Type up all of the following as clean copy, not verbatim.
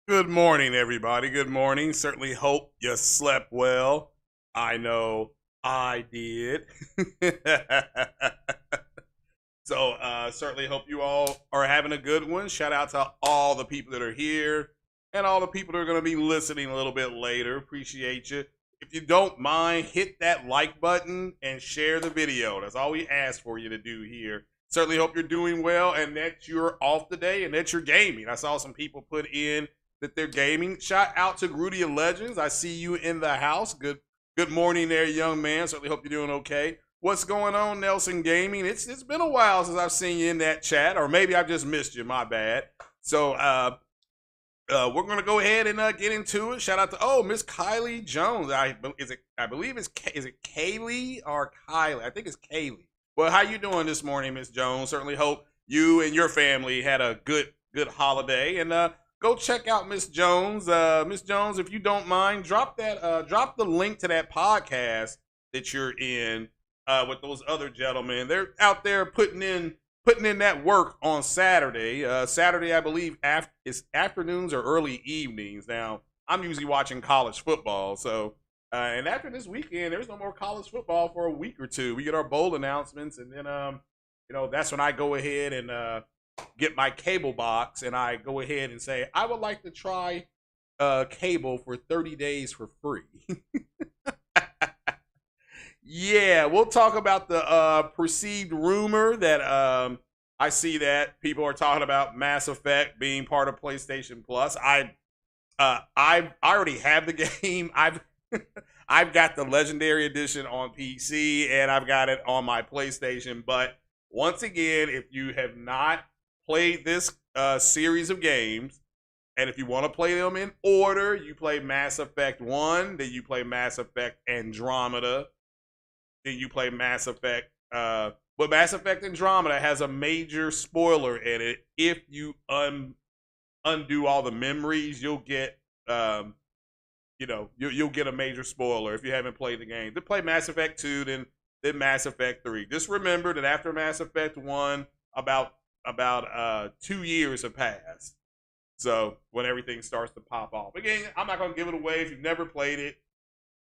Good morning, everybody. Good morning. Certainly hope you slept well. I know I did. So certainly hope you all are having a good one. Shout out to all the people that are here and all the people that are going to be listening a little bit later. Appreciate you. If you don't mind, hit that like button and share the video. That's all we ask for you to do here. Certainly hope you're doing well and that you're off today and that you're gaming. I saw some people put in that they're gaming. Shout out to Grudy of Legends. I see you in the house. Good morning there, young man. Certainly hope you're doing okay. What's going on, Nelson Gaming? It's been a while since I've seen you in that chat, or maybe I've just missed you. My bad. So we're gonna go ahead and get into it. Shout out to Miss Kylie Jones. I believe is it Kaylee or Kylie? I think it's Kaylee. Well, how you doing this morning, Miss Jones? Certainly hope you and your family had a good holiday, and go check out Miss Jones. Miss Jones, if you don't mind, drop the link to that podcast that you're in with those other gentlemen. They're out there putting in that work on Saturday. Saturday, I believe, it's afternoons or early evenings. Now, I'm usually watching college football, so and after this weekend, there's no more college football for a week or two. We get our bowl announcements, and then that's when I go ahead and get my cable box, and I go ahead and say, I would like to try cable for 30 days for free. Yeah, we'll talk about the perceived rumor that I see that people are talking about Mass Effect being part of PlayStation Plus. I already have the game. I've got the Legendary Edition on PC, and I've got it on my PlayStation. But once again, if you have not played this series of games. And if you want to play them in order, you play Mass Effect 1, then you play Mass Effect Andromeda, then you play Mass Effect. But Mass Effect Andromeda has a major spoiler in it. If you undo all the memories, you'll get, you'll get a major spoiler if you haven't played the game. Then play Mass Effect 2, then Mass Effect 3. Just remember that after Mass Effect 1, about 2 years have passed. So when everything starts to pop off. Again, I'm not going to give it away if you've never played it.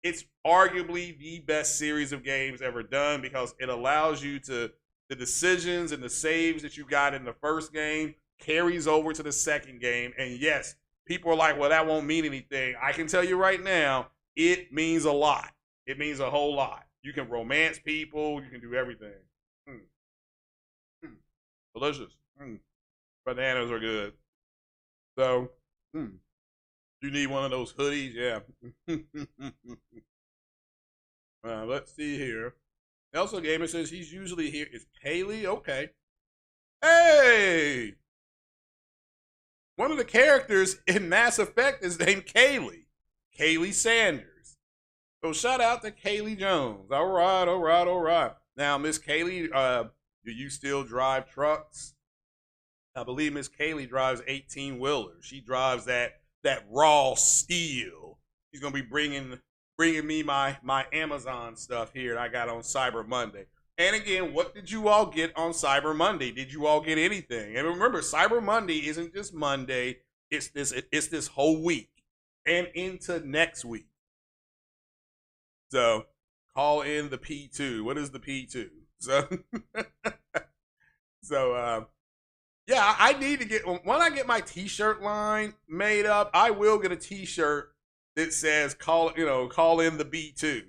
It's arguably the best series of games ever done because it allows you to, the decisions and the saves that you got in the first game carries over to the second game. And yes, people are like, well, that won't mean anything. I can tell you right now, it means a lot. It means a whole lot. You can romance people. You can do everything. Delicious. Bananas are good. So, you need one of those hoodies? Yeah. Let's see here. Nelson Gamer says he's usually here. Is Kaylee? Okay. Hey! One of the characters in Mass Effect is named Kaylee. Kaylee Sanders. So shout out to Kaylee Jones. All right, all right, all right. Now, Miss Kaylee, do you still drive trucks? I believe Miss Kaylee drives 18-wheelers. She drives that raw steel. She's gonna be bringing me my Amazon stuff here that I got on Cyber Monday. And again, what did you all get on Cyber Monday? Did you all get anything? And remember, Cyber Monday isn't just Monday. It's this whole week and into next week. So call in the P2. What is the P2? So yeah, I need to get, when I get my t-shirt line made up, I will get a t-shirt that says call in the B2.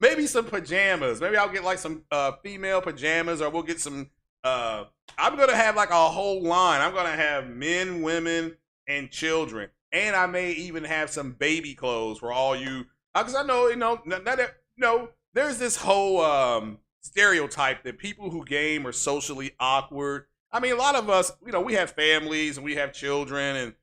Maybe some pajamas. Maybe I'll get like some female pajamas, or we'll get some I'm going to have like a whole line. I'm going to have men, women, and children. And I may even have some baby clothes for all you, because I know, there's this whole stereotype that people who game are socially awkward. I mean, a lot of us, we have families and we have children and,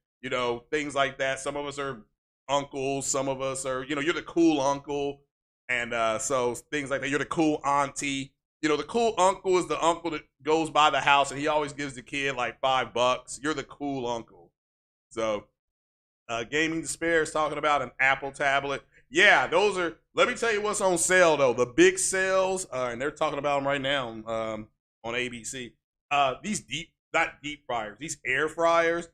things like that. Some of us are uncles. Some of us are, you're the cool uncle. And so things like that. You're the cool auntie. The cool uncle is the uncle that goes by the house and he always gives the kid like $5. You're the cool uncle. So Gaming Despair is talking about an Apple tablet. Yeah, those are, let me tell you what's on sale though. The big sales, and they're talking about them right now on ABC. These not deep fryers, these air fryers.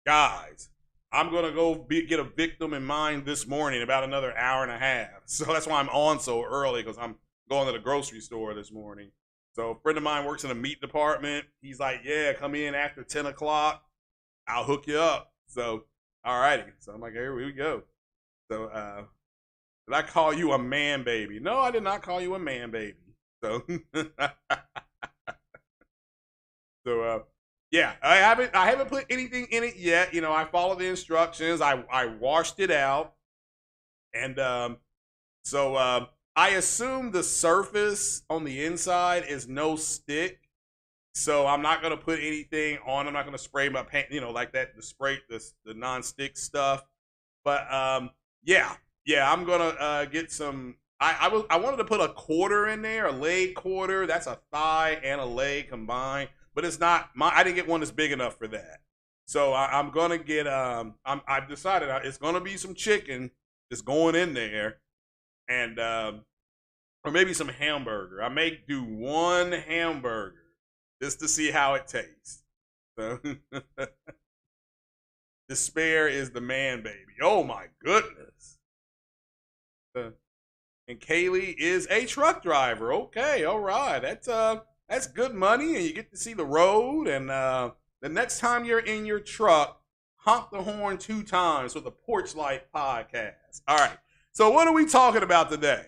Guys, I'm going to go get a victim in mine this morning, about another hour and a half. So that's why I'm on so early, because I'm going to the grocery store this morning. So a friend of mine works in the meat department. He's like, yeah, come in after 10 o'clock. I'll hook you up. So, all righty. So I'm like, here we go. So, did I call you a man baby? No, I did not call you a man baby. So, yeah, I haven't put anything in it yet. I followed the instructions. I washed it out, and so I assume the surface on the inside is no stick. So I'm not gonna put anything on. I'm not gonna spray my paint, like that. The non-stick stuff. But yeah, I'm gonna get some. I wanted to put a quarter in there, a leg quarter. That's a thigh and a leg combined. But it's not I didn't get one that's big enough for that. So I'm gonna get I've decided it's gonna be some chicken that's going in there, and or maybe some hamburger. I may do one hamburger just to see how it tastes. So Despair is the man baby. Oh my goodness. And Kaylee is a truck driver. Okay, all right. That's good money, and you get to see the road. And the next time you're in your truck, honk the horn 2 times for the Porch Light podcast. All right. So what are we talking about today?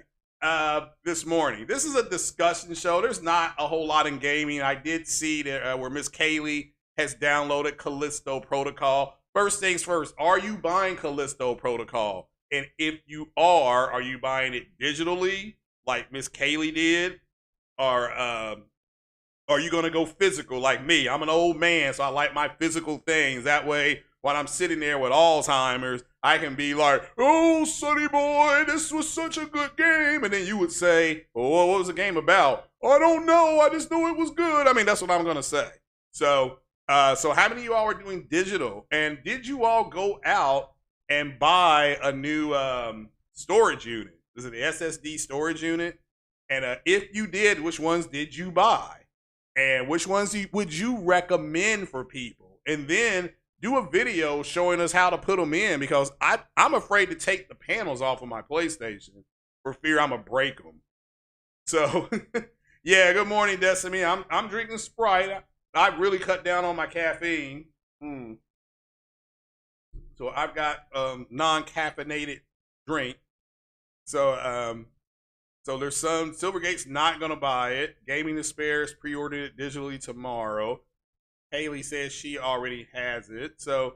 This morning. This is a discussion show. There's not a whole lot in gaming. I did see that where Miss Kaylee has downloaded Callisto Protocol. First things first, are you buying Callisto Protocol? And if you are you buying it digitally like Miss Kaylee did? Or Or are you going to go physical like me? I'm an old man, so I like my physical things. That way, when I'm sitting there with Alzheimer's, I can be like, oh, Sonny boy, this was such a good game. And then you would say, oh, what was the game about? I don't know. I just knew it was good. I mean, that's what I'm going to say. So, so how many of you all are doing digital? And did you all go out and buy a new storage unit? Is it the SSD storage unit? And if you did, which ones did you buy? And which ones would you recommend for people? And then do a video showing us how to put them in, because I'm afraid to take the panels off of my PlayStation for fear I'm going to break them. So, yeah, good morning, Destiny. I'm drinking Sprite. I really cut down on my caffeine. So I've got non-caffeinated drink. So so there's some Silvergate's not gonna buy it. Gaming the Spares pre-ordered it digitally tomorrow. Haley says she already has it. So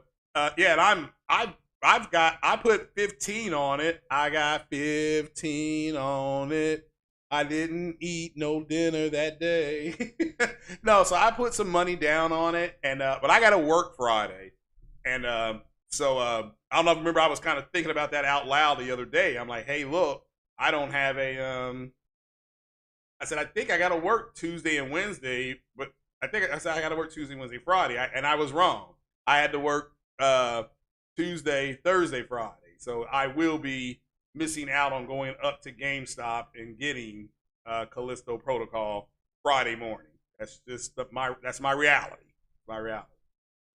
yeah, and I put 15 on it. I got 15 on it. I didn't eat no dinner that day. No, so I put some money down on it, and but I gotta work Friday. And so I don't know if you remember, I was kind of thinking about that out loud the other day. I'm like, hey, look, I don't have a I said, I think I got to work Tuesday and Wednesday, but I said I got to work Tuesday, Wednesday, Friday, and I was wrong. I had to work Tuesday, Thursday, Friday. So I will be missing out on going up to GameStop and getting Callisto Protocol Friday morning. That's just that's my reality. My reality.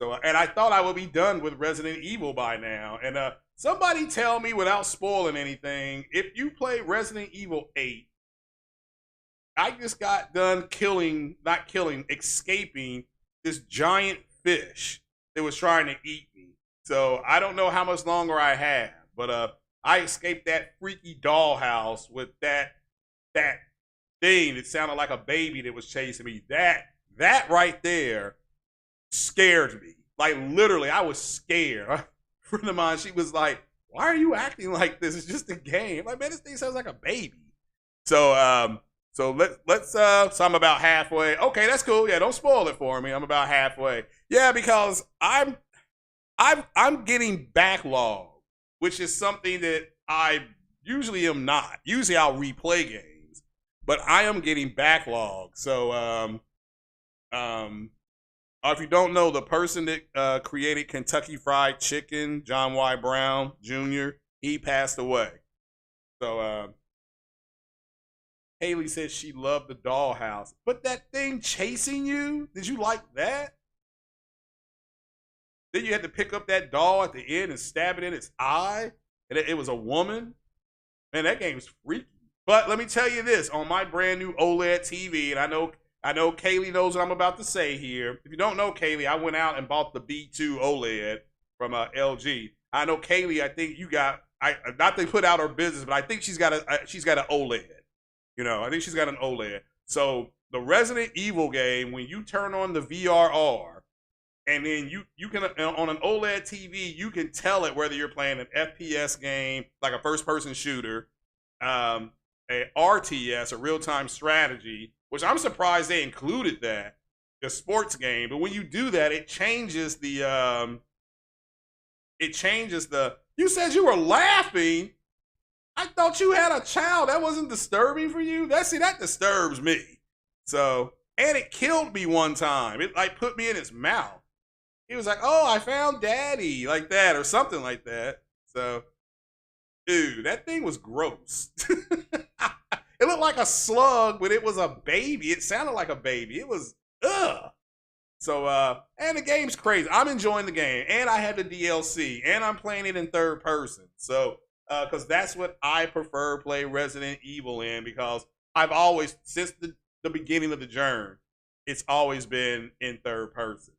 So, and I thought I would be done with Resident Evil by now. And somebody tell me without spoiling anything, if you play Resident Evil 8, I just got done escaping this giant fish that was trying to eat me. So I don't know how much longer I have, but I escaped that freaky dollhouse with that thing that sounded like a baby that was chasing me. That right there scared me. Like, literally, I was scared. A friend of mine, she was like, why are you acting like this? It's just a game. I'm like, man, this thing sounds like a baby. So so I'm about halfway. Okay, that's cool. Yeah, don't spoil it for me. I'm about halfway. Yeah, because I'm getting backlog, which is something that I usually am not. Usually I'll replay games, but I am getting backlog. So if you don't know, the person that created Kentucky Fried Chicken, John Y. Brown Jr., he passed away. So Haley said she loved the dollhouse. But that thing chasing you, did you like that? Then you had to pick up that doll at the end and stab it in its eye, and it was a woman. Man, that game's freaky. But let me tell you this, on my brand new OLED TV, and I know Kaylee knows what I'm about to say here. If you don't know Kaylee, I went out and bought the B2 OLED from LG. I know Kaylee, I think you got, not they put out her business, but I think she's got an OLED. You know, I think she's got an OLED. So the Resident Evil game, when you turn on the VRR, and then you can, on an OLED TV, you can tell it whether you're playing an FPS game, like a first-person shooter, a RTS, a real-time strategy, which I'm surprised they included that, the sports game. But when you do that, it changes the, you said you were laughing. I thought you had a child. That wasn't disturbing for you? That disturbs me. So, and it killed me one time. It like put me in its mouth. He was like, oh, I found daddy, like that, or something like that. So, dude, that thing was gross. It looked like a slug, but it was a baby. It sounded like a baby. It was, ugh. So, and the game's crazy. I'm enjoying the game, and I had the DLC, and I'm playing it in third person. So, because that's what I prefer play Resident Evil in, because I've always, since the beginning of the journey, it's always been in third person.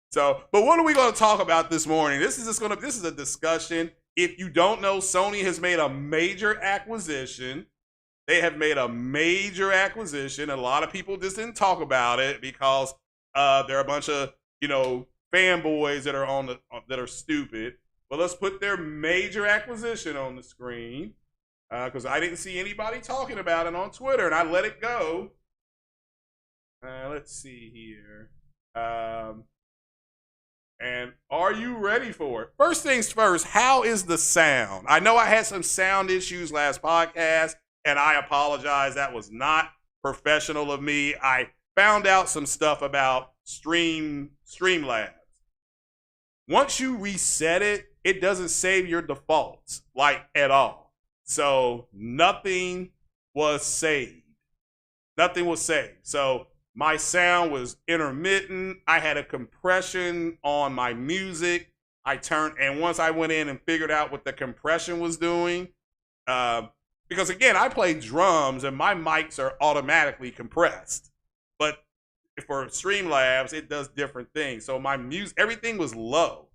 So, but what are we going to talk about this morning? This is a discussion. If you don't know, Sony has made a major acquisition. They have made a major acquisition. A lot of people just didn't talk about it because there are a bunch of, fanboys that are that are stupid. But let's put their major acquisition on the screen, because I didn't see anybody talking about it on Twitter, and I let it go. Let's see here. And are you ready for it? First things first, how is the sound? I know I had some sound issues last podcast, and I apologize. That was not professional of me. I found out some stuff about Streamlabs. Once you reset it, it doesn't save your defaults like at all. So nothing was saved. Nothing was saved. So my sound was intermittent. I had a compression on my music. And once I went in and figured out what the compression was doing, because again, I play drums and my mics are automatically compressed. But for Streamlabs, it does different things. So my music, everything was low.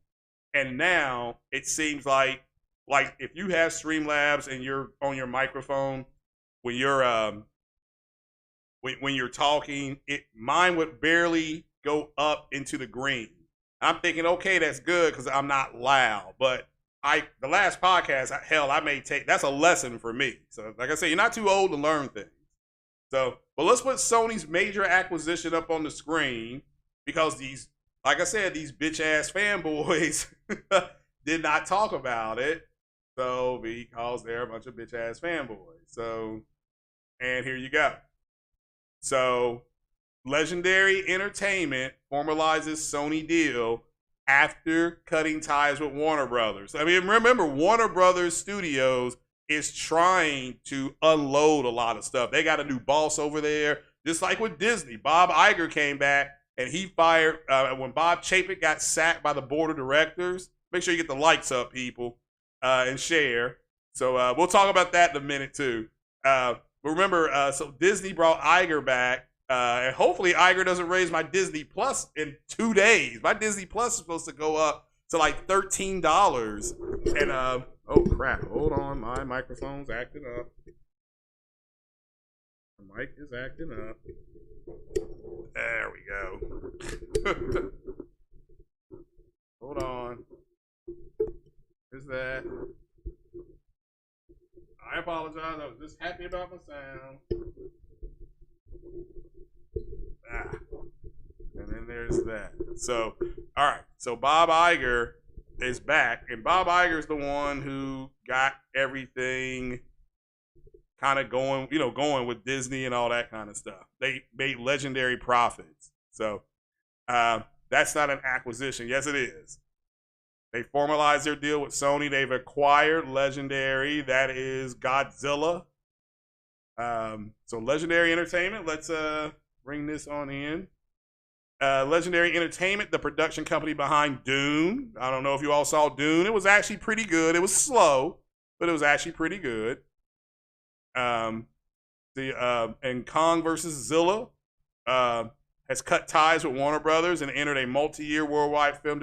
And now it seems like if you have Streamlabs and you're on your microphone, when you're talking, mine would barely go up into the green. I'm thinking, okay, that's good because I'm not loud. But the last podcast, hell, I may take, that's a lesson for me. So like I said, you're not too old to learn things. So, but let's put Sony's major acquisition up on the screen because like I said, these bitch ass fanboys did not talk about it. So because they're a bunch of bitch ass fanboys. So, and here you go. So, Legendary Entertainment formalizes Sony deal after cutting ties with Warner Brothers. I mean, remember, Warner Brothers Studios is trying to unload a lot of stuff. They got a new boss over there, just like with Disney. Bob Iger came back and he fired, when Bob Chapek got sacked by the board of directors. Make sure you get the likes up, people, and share. So we'll talk about that in a minute, too. But remember, so Disney brought Iger back, and hopefully Iger doesn't raise my Disney Plus in 2 days. My Disney Plus is supposed to go up to like $13. And, oh crap, hold on, my microphone's acting up. The mic is acting up. There we go. Hold on. Is that? I apologize. I was just happy about my sound. And then there's that. So, all right. So Bob Iger is back, and Bob Iger is the one who got everything kind of going with Disney and all that kind of stuff. They made legendary profits. So that's not an acquisition. Yes, it is. They formalized their deal with Sony. They've acquired Legendary. That is Godzilla. So Legendary Entertainment, let's bring this on in. Legendary Entertainment, the production company behind Dune. I don't know if you all saw Dune. It was actually pretty good. It was slow, but it was actually pretty good. And Kong versus Zilla has cut ties with Warner Brothers and entered a multi-year worldwide film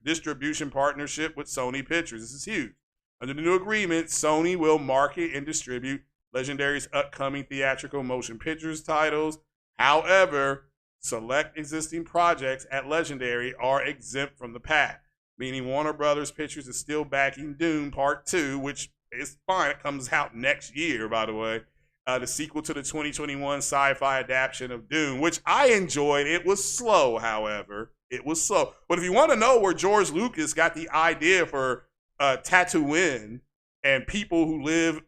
distribution partnership with Sony Pictures. This is huge. Under the new agreement, Sony will market and distribute Legendary's upcoming theatrical motion pictures titles. However, select existing projects at Legendary are exempt from the pact, meaning Warner Brothers Pictures is still backing Dune Part 2, which is fine. It comes out next year, by the way. The sequel to the 2021 sci-fi adaptation of Dune, which I enjoyed. It was slow, however. It was slow. But if you want to know where George Lucas got the idea for Tatooine and people who live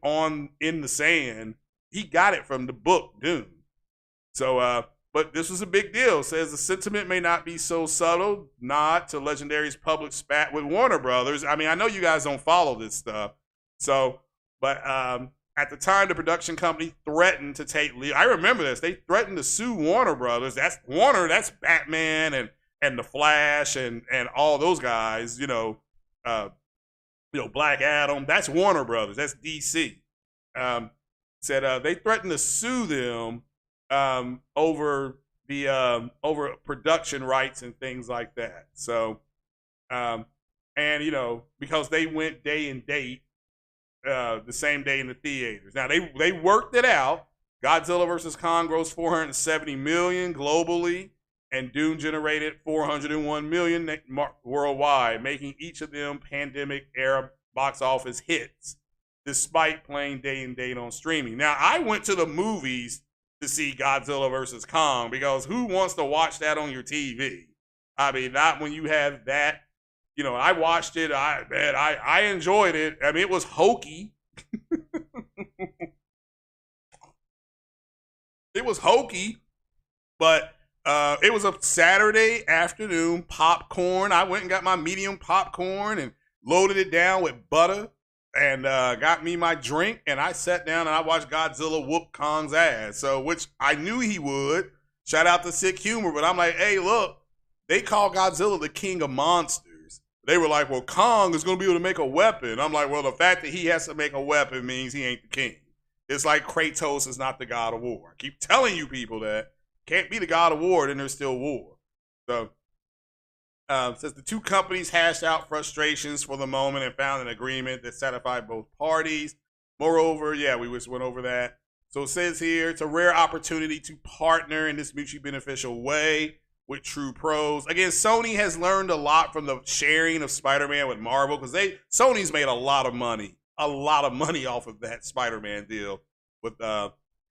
in the sand, he got it from the book Dune. So, but this was a big deal. It says the sentiment may not be so subtle, nod to Legendary's public spat with Warner Brothers. I mean, I know you guys don't follow this stuff. So, but at the time, the production company threatened to take legal. I remember this. They threatened to sue Warner Brothers. That's Warner. That's Batman and the Flash and all those guys. Black Adam. That's Warner Brothers. That's DC. Said they threatened to sue them over production rights and things like that. So, because they went day and date. The same day in the theaters. Now they worked it out. Godzilla vs. Kong grossed $470 million globally, and Dune generated $401 million worldwide, making each of them pandemic-era box office hits, despite playing day and date on streaming. Now I went to the movies to see Godzilla versus Kong, because who wants to watch that on your TV? I mean, not when you have that. You know, I watched it. I enjoyed it. I mean, it was hokey. It was hokey, but it was a Saturday afternoon popcorn. I went and got my medium popcorn and loaded it down with butter and got me my drink. And I sat down and I watched Godzilla whoop Kong's ass. So, which I knew he would. Shout out to Sick Humor. But I'm like, hey, look, they call Godzilla the king of monsters. They were like, well, Kong is going to be able to make a weapon. I'm like, well, the fact that he has to make a weapon means he ain't the king. It's like Kratos is not the god of war. I keep telling you people that. Can't be the god of war, then there's still war. So, says the two companies hashed out frustrations for the moment and found an agreement that satisfied both parties. Moreover, yeah, we just went over that. So it says here, it's a rare opportunity to partner in this mutually beneficial way with true pros. Again, Sony has learned a lot from the sharing of Spider-Man with Marvel, because Sony's made a lot of money off of that Spider-Man deal with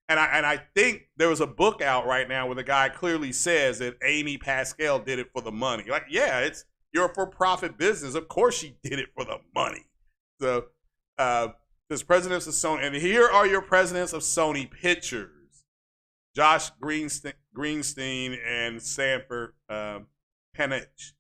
and I think there was a book out right now where the guy clearly says that Amy Pascal did it for the money. Like, yeah, you're a for-profit business. Of course she did it for the money. So, there's presidents of Sony, and here are your presidents of Sony Pictures: Josh Greenstein and Sanford Penich.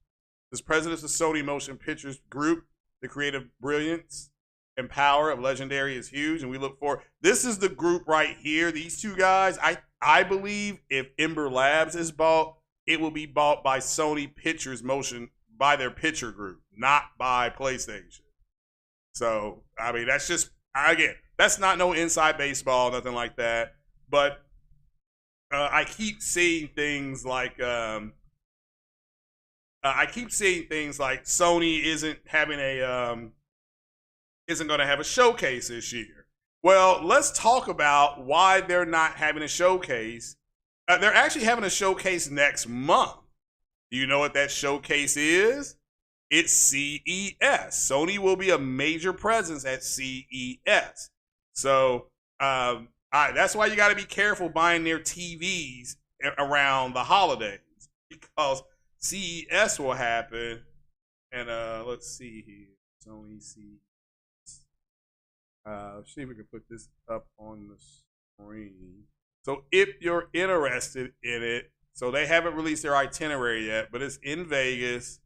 There's presidents of Sony Motion Pictures Group. The creative brilliance and power of Legendary is huge, and we look for. This is the group right here. These two guys. I believe if Ember Labs is bought, it will be bought by Sony Pictures Motion, by their picture group, not by PlayStation. So I mean, that's just, again, that's not no inside baseball, nothing like that. But I keep seeing things like Sony isn't going to have a showcase this year. Well, let's talk about why they're not having a showcase. They're actually having a showcase next month. Do you know what that showcase is? It's CES. Sony will be a major presence at CES. So that's why you got to be careful buying their TVs around the holidays, because CES will happen. And let's see here. Sony CES. Let's see if we can put this up on the screen. So if you're interested in it, so they haven't released their itinerary yet, but it's in Vegas.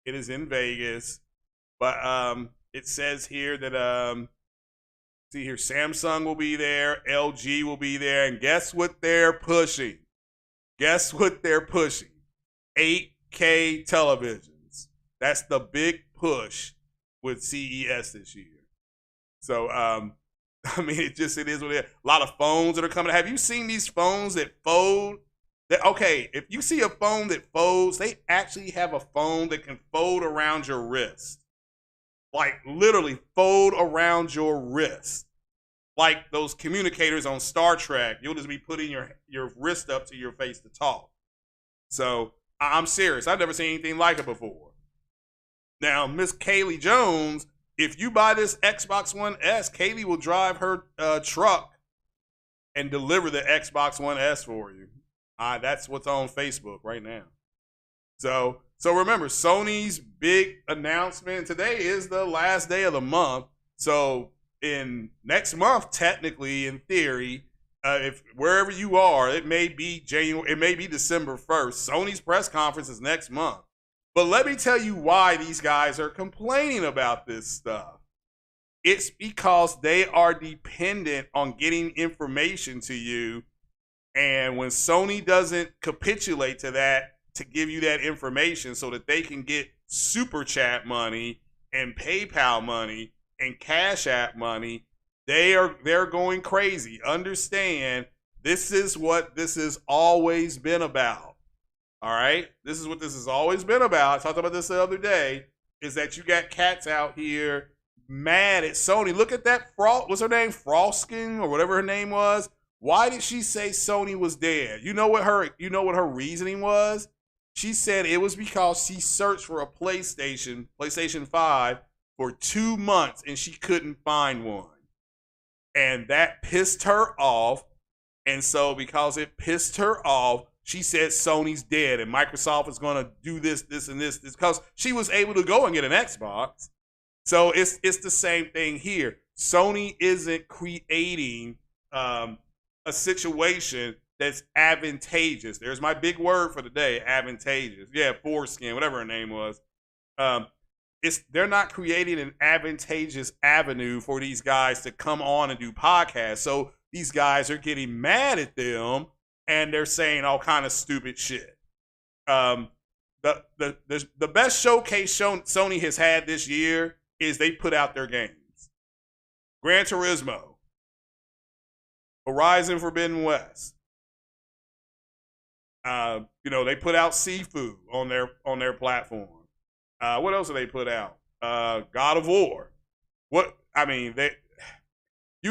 It is in Vegas. But it says here that, see here, Samsung will be there, LG will be there, and guess what they're pushing? Guess what they're pushing? 8K televisions. That's the big push with CES this year. So, I mean, it is what it is. A lot of phones that are coming. Have you seen these phones that fold? Okay, if you see a phone that folds, they actually have a phone that can fold around your wrist. Like, literally fold around your wrist. Like those communicators on Star Trek. You'll just be putting your wrist up to your face to talk. So, I'm serious. I've never seen anything like it before. Now, Miss Kaylee Jones, if you buy this Xbox One S, Kaylee will drive her truck and deliver the Xbox One S for you. That's what's on Facebook right now. So remember, Sony's big announcement today is the last day of the month. So in next month, technically, in theory, if wherever you are, it may be December 1st. Sony's press conference is next month. But let me tell you why these guys are complaining about this stuff. It's because they are dependent on getting information to you. And when Sony doesn't capitulate to that, to give you that information so that they can get Super Chat money and PayPal money and Cash App money, they're going crazy. Understand, this is what this has always been about. All right, this is what this has always been about. I talked about this the other day. Is that you got cats out here mad at Sony? Look at that what's her name? Froskin or whatever her name was. Why did she say Sony was dead? You know what her reasoning was? She said it was because she searched for a PlayStation 5 for 2 months and she couldn't find one. And that pissed her off. And so because it pissed her off, she said Sony's dead and Microsoft is going to do this, and this, because she was able to go and get an Xbox. So it's the same thing here. Sony isn't creating a situation that's advantageous. There's my big word for the day, advantageous. Yeah, foreskin, whatever her name was. They're not creating an advantageous avenue for these guys to come on and do podcasts. So these guys are getting mad at them and they're saying all kind of stupid shit. The best showcase Sony has had this year is they put out their games. Gran Turismo, Horizon Forbidden West. They put out Sifu on their platform. What else do they put out? God of War. You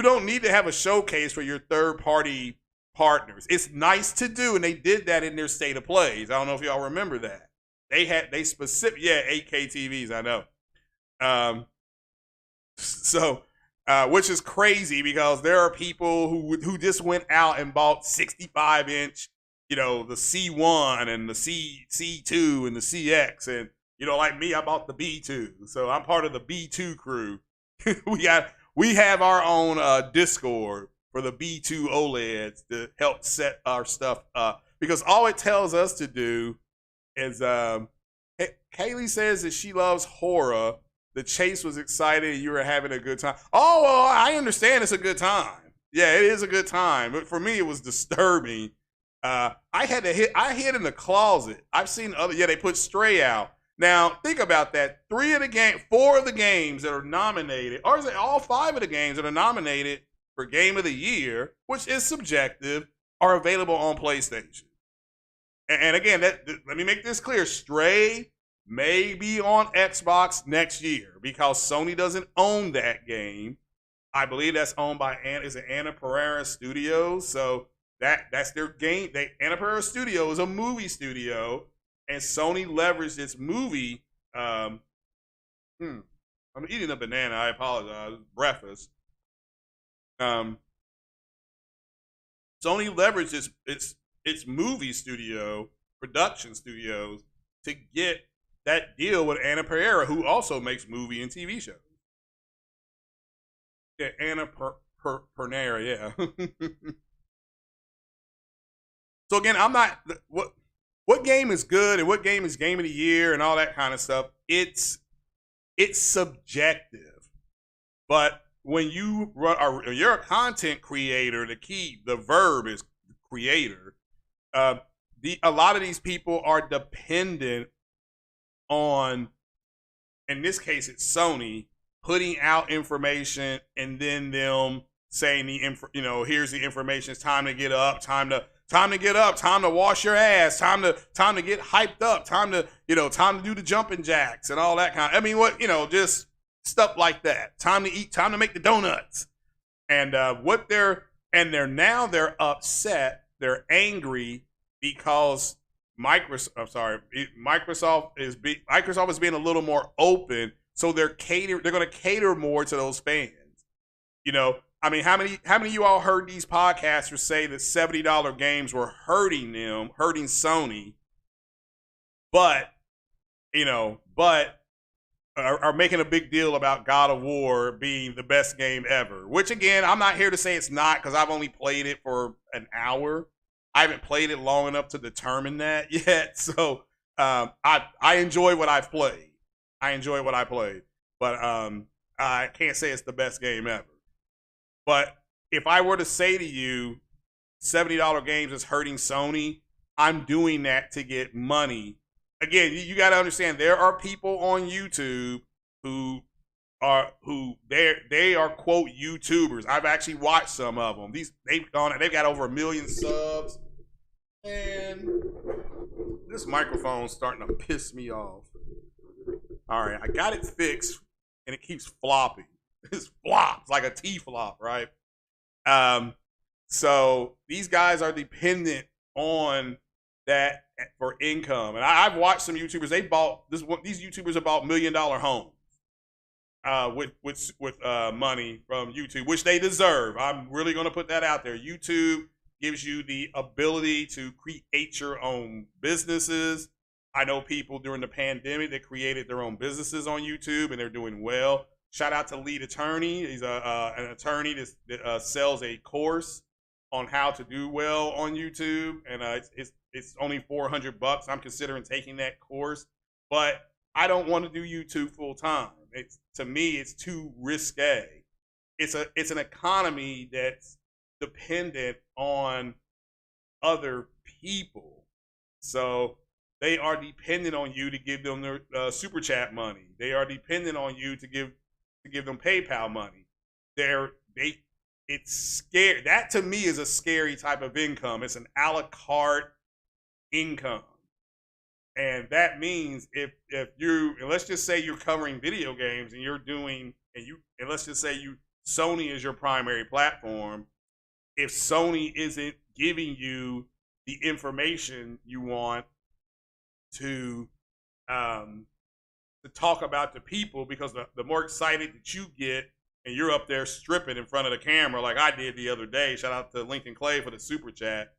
don't need to have a showcase for your third-party partners. It's nice to do, and they did that in their state of plays. I don't know if y'all remember that. They specific, 8K TVs, I know. Which is crazy because there are people who just went out and bought 65-inch, the C1 and the C2 and the CX, and like me, I bought the B2, so I'm part of the B2 crew. We have our own Discord for the B2 OLEDs to help set our stuff up, because all it tells us to do is Kaylee says that she loves horror. The chase was excited and you were having a good time. Oh, well, I understand it's a good time. Yeah, it is a good time, but for me it was disturbing. I hid in the closet. I've seen they put Stray out. Now, think about that. 4 of the games that are nominated, or is it all 5 of the games that are nominated for Game of the Year, which is subjective, are available on PlayStation. And again, let me make this clear. Stray may be on Xbox next year because Sony doesn't own that game. I believe that's owned by Anna Pereira Studios. So that's their game. Anna Pereira Studio is a movie studio. And Sony leveraged its movie. I'm eating a banana. I apologize. Breakfast. Sony leveraged its movie studio, production studios, to get that deal with Anna Pereira, who also makes movie and TV shows. Yeah, Anna Pereira. Yeah. So again, I'm not what game is good and what game is Game of the Year and all that kind of stuff. It's subjective. But when you're a content creator, the verb is creator. A lot of these people are dependent on, in this case, it's Sony putting out information and then them saying here's the information. It's time to get up. Time to get up, time to wash your ass, time to get hyped up, time to do the jumping jacks and all that just stuff like that. Time to eat, time to make the donuts. And they're upset, they're angry because Microsoft is being a little more open, so they're going to cater more to those fans. How many of you all heard these podcasters say that $70 games were hurting Sony, but are making a big deal about God of War being the best game ever? Which again, I'm not here to say it's not, because I've only played it for an hour. I haven't played it long enough to determine that yet. So I enjoy what I've played. But I can't say it's the best game ever. But if I were to say to you, $70 games is hurting Sony, I'm doing that to get money. Again, you got to understand, there are people on YouTube who are quote YouTubers. I've actually watched some of them. They've got over 1 million subs, and this microphone's starting to piss me off. All right, I got it fixed, and it keeps flopping. It's flops like a T-flop, right? So these guys are dependent on that for income. And I've watched some YouTubers. These YouTubers have bought $1 million homes with money from YouTube, which they deserve. I'm really going to put that out there. YouTube gives you the ability to create your own businesses. I know people during the pandemic that created their own businesses on YouTube and they're doing well. Shout out to Lead Attorney. He's an attorney that sells a course on how to do well on YouTube, and it's only $400. I'm considering taking that course, but I don't want to do YouTube full time. To me, it's too risque. It's an economy that's dependent on other people, so they are dependent on you to give them their super chat money. They are dependent on you to give them PayPal money. It's scary. That to me is a scary type of income. It's an a la carte income. And that means if you, and let's just say you're covering video games and and let's just say Sony is your primary platform. If Sony isn't giving you the information you want to talk about to people, because the more excited that you get and you're up there stripping in front of the camera like I did the other day, shout out to Lincoln Clay for the super chat,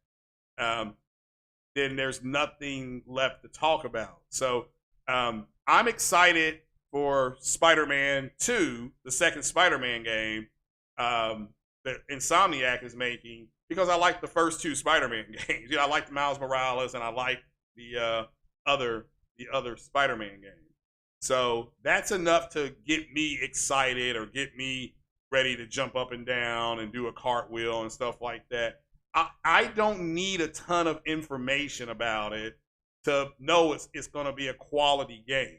then there's nothing left to talk about. So I'm excited for Spider-Man 2, the second Spider-Man game that Insomniac is making, because I like the first two Spider-Man games. I like Miles Morales and I like the other Spider-Man game. So that's enough to get me excited or get me ready to jump up and down and do a cartwheel and stuff like that. I don't need a ton of information about it to know it's going to be a quality game.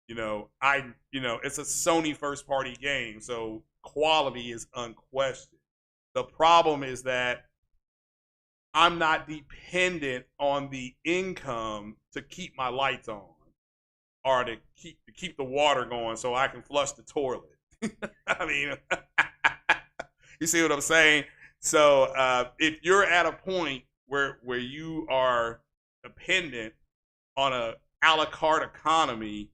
It's a Sony first party game, so quality is unquestioned. The problem is that I'm not dependent on the income to keep my lights on or to keep the water going so I can flush the toilet. I mean, you see what I'm saying? So if you're at a point where you are dependent on a la carte economy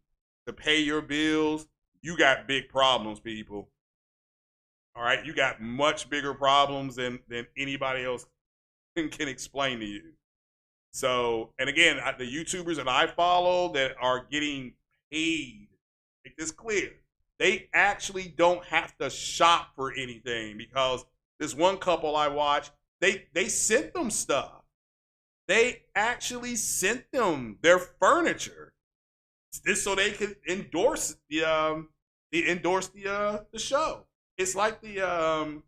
to pay your bills, you got big problems, people. All right, you got much bigger problems than anybody else can explain to you. So, and again, the YouTubers that I follow that are getting paid, make this clear, they actually don't have to shop for anything, because this one couple I watched, they sent them stuff. They actually sent them their furniture, just so they could endorse the show. It's like the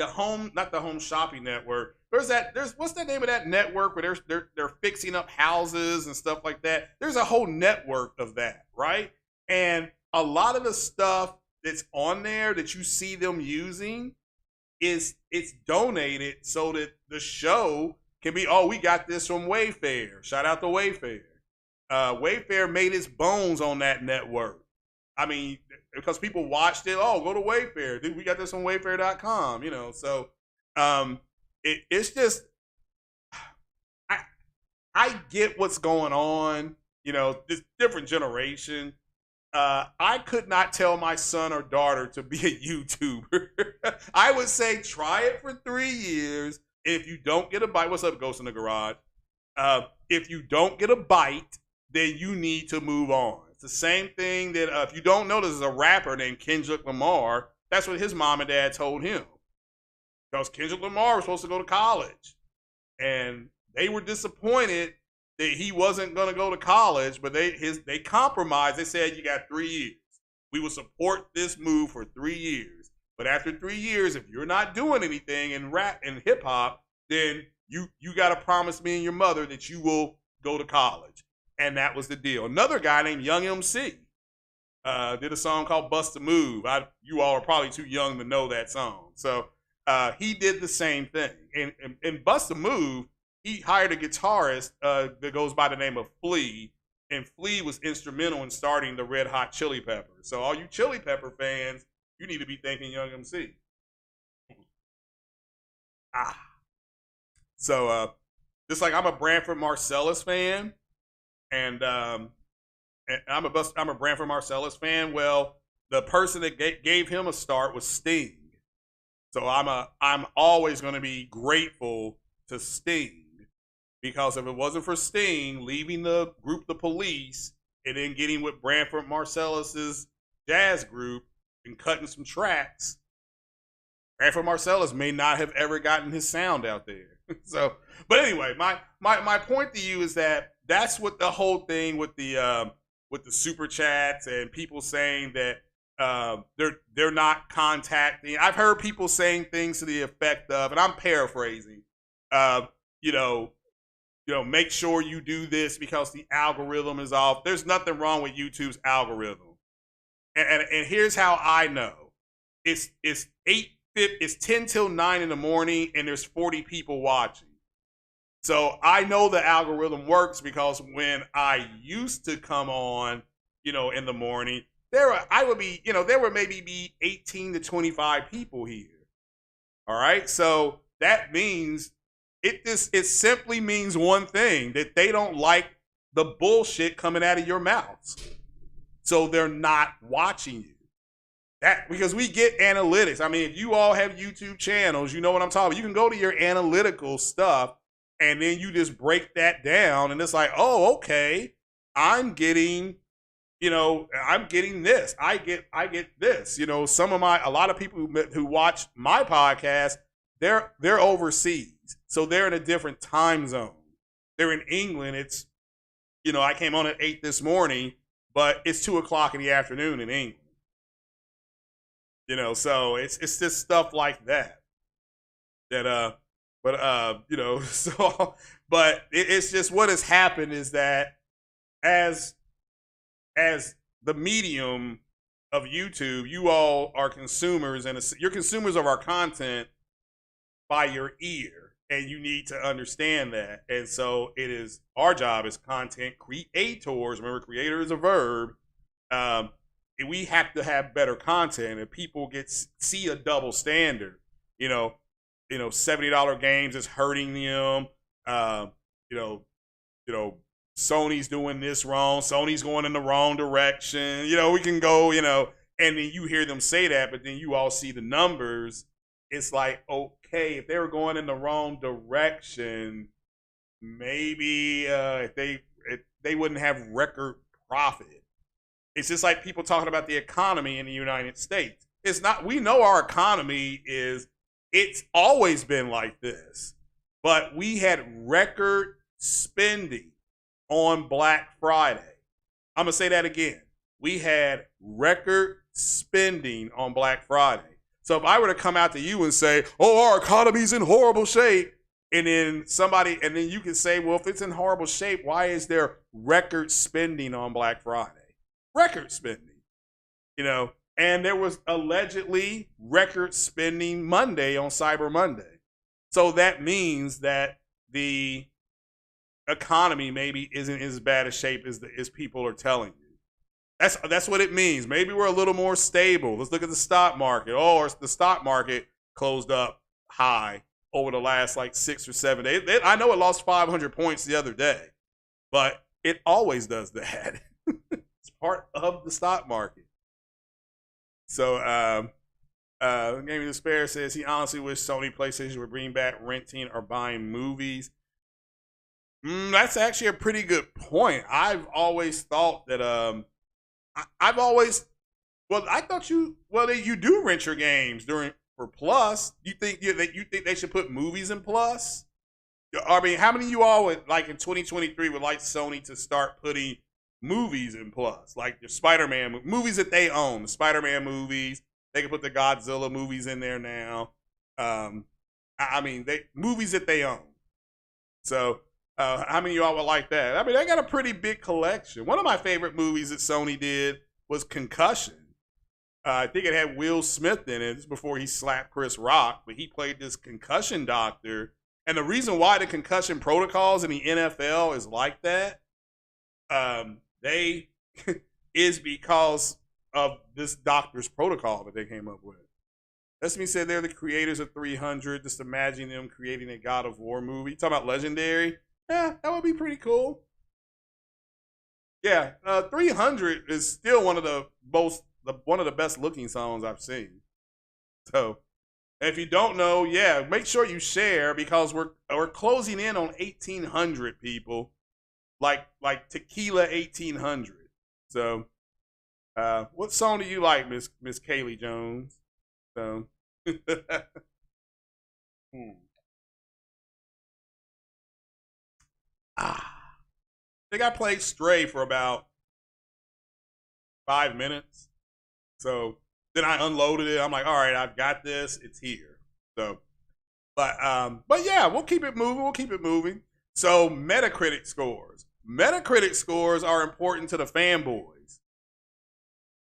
home, not the home shopping network. There's what's the name of that network where they're fixing up houses and stuff like that. There's a whole network of that, right? And a lot of the stuff that's on there that you see them using it's donated so that the show can be, oh, we got this from Wayfair. Shout out to Wayfair. Wayfair made its bones on that network. I mean, because people watched it, oh, go to Wayfair. We got this on Wayfair.com, So it's just, I get what's going on, this different generation. I could not tell my son or daughter to be a YouTuber. I would say try it for 3 years. If you don't get a bite, what's up, Ghost in the Garage? If you don't get a bite, then you need to move on. It's the same thing that if you don't know, there's a rapper named Kendrick Lamar. That's what his mom and dad told him. Because Kendrick Lamar was supposed to go to college. And they were disappointed that he wasn't going to go to college, but they compromised. They said, you got 3 years. We will support this move for 3 years. But after 3 years, if you're not doing anything in rap and hip hop, then you got to promise me and your mother that you will go to college. And that was the deal. Another guy named Young MC did a song called Bust a Move. You all are probably too young to know that song. So he did the same thing. And Bust a Move, he hired a guitarist that goes by the name of Flea. And Flea was instrumental in starting the Red Hot Chili Peppers. So all you Chili Pepper fans, you need to be thanking Young MC. So just like I'm a Branford Marsalis fan, and I'm a Branford Marsalis fan. Well, the person that gave him a start was Sting. So I'm always going to be grateful to Sting, because if it wasn't for Sting leaving the group The Police and then getting with Branford Marsalis's jazz group and cutting some tracks, Branford Marsalis may not have ever gotten his sound out there. So, but anyway, my point to you is that that's what the whole thing with the super chats and people saying that they're not contacting. I've heard people saying things to the effect of, and I'm paraphrasing, make sure you do this because the algorithm is off. There's nothing wrong with YouTube's algorithm, and here's how I know. It's 10 till 9 in the morning, and there's 40 people watching. So I know the algorithm works because when I used to come on, in the morning, there would maybe be 18 to 25 people here. All right, so that means it simply means one thing, that they don't like the bullshit coming out of your mouths, so they're not watching you. That, because we get analytics. I mean, if you all have YouTube channels, you know what I'm talking about. You can go to your analytical stuff and then you just break that down, and it's like, oh, okay, I'm getting this. I get this. A lot of people who watch my podcast, they're overseas, so they're in a different time zone. They're in England. It's, I came on at 8 this morning, but it's 2:00 in the afternoon in England. So it's just stuff like that. So, but it's just what has happened is that as the medium of YouTube, you all are consumers, and you're consumers of our content by your ear, and you need to understand that. And so it is our job as content creators. Remember, creator is a verb. We have to have better content, and people see a double standard. $70 games is hurting them. Sony's doing this wrong. Sony's going in the wrong direction. We can go, and then you hear them say that, but then you all see the numbers. It's like, okay, if they were going in the wrong direction, maybe if they wouldn't have record profit. It's just like people talking about the economy in the United States. It's not, we know our economy it's always been like this, but we had record spending on Black Friday. I'm going to say that again. We had record spending on Black Friday. So if I were to come out to you and say, oh, our economy's in horrible shape, and then you can say, well, if it's in horrible shape, why is there record spending on Black Friday? Record spending, and there was allegedly record spending Monday on Cyber Monday. So that means that the economy maybe isn't as bad a shape as people are telling you. That's what it means. Maybe we're a little more stable. Let's look at the stock market. Oh, the stock market closed up high over the last 6 or 7 days. I know it lost 500 points the other day, but it always does that. It's part of the stock market. So, Gaming Despair says he honestly wishes Sony PlayStation would bring back renting or buying movies. That's actually a pretty good point. I've always thought that you do rent your games for Plus. You think they should put movies in Plus? I mean, how many of you all would, in 2023, would like Sony to start putting movies in Plus, like the Spider-Man movies that they own, the Spider-Man movies? They can put the Godzilla movies in there now. Movies that they own. So, how many of y'all would like that? I mean, they got a pretty big collection. One of my favorite movies that Sony did was Concussion. I think it had Will Smith in it. This is before he slapped Chris Rock, but he played this concussion doctor. And the reason why the concussion protocols in the NFL is like that, is because of this doctor's protocol that they came up with. Destiny said they're the creators of 300. Just imagine them creating a God of War movie. You talking about Legendary? Yeah, that would be pretty cool. Yeah, 300 is still one of the best looking songs I've seen. So, And if you don't know, yeah, make sure you share because we're closing in on 1,800 people, like tequila 1,800. So, what song do you like, Miss Kaylee Jones? So, hmm. I think I played Stray for about 5 minutes. So then I unloaded it. I'm like, all right, I've got this. It's here. So, but yeah, we'll keep it moving. We'll keep it moving. So Metacritic scores. Metacritic scores are important to the fanboys.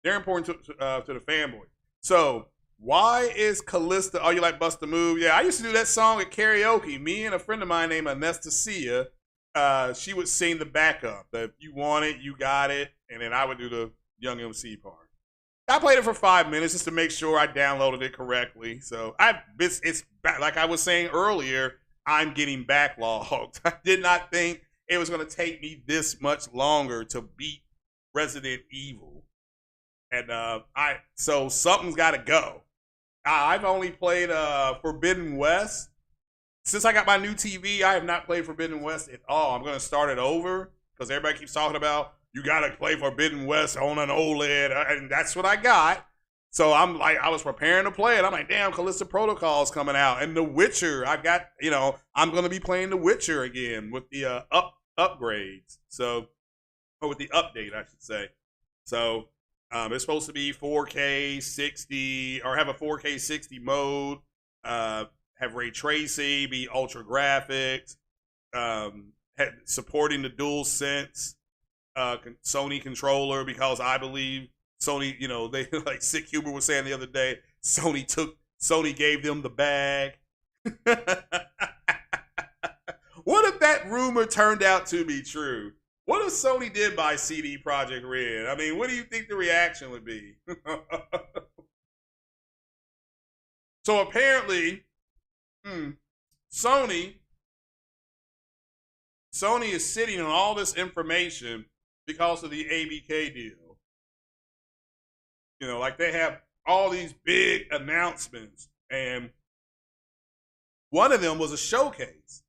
They're important to the fanboys. So why is Callisto? Oh, you like Bust a Move? Yeah, I used to do that song at karaoke. Me and a friend of mine named Anastasia. She would sing the backup. If you want it, you got it, and then I would do the Young MC part. I played it for 5 minutes just to make sure I downloaded it correctly. So it's like I was saying earlier, I'm getting backlogged. I did not think it was going to take me this much longer to beat Resident Evil, and so something's got to go. I've only played Forbidden West. Since I got my new TV, I have not played Forbidden West at all. I'm going to start it over because everybody keeps talking about you got to play Forbidden West on an OLED, and that's what I got. So I'm like, I was preparing to play it. I'm like, damn, Callisto Protocol's coming out, and The Witcher. I've got, I'm going to be playing The Witcher again with the upgrades. So, or with the update, I should say. So it's supposed to be 4K 60, or have a 4K 60 mode. Have ray tracing, be ultra graphics, supporting the DualSense Sony controller, because I believe Sony, they like Sick Huber was saying the other day, Sony gave them the bag. What if that rumor turned out to be true? What if Sony did buy CD Projekt Red? I mean, what do you think the reaction would be? So apparently, Sony is sitting on all this information because of the ABK deal. Like they have all these big announcements, and one of them was a showcase.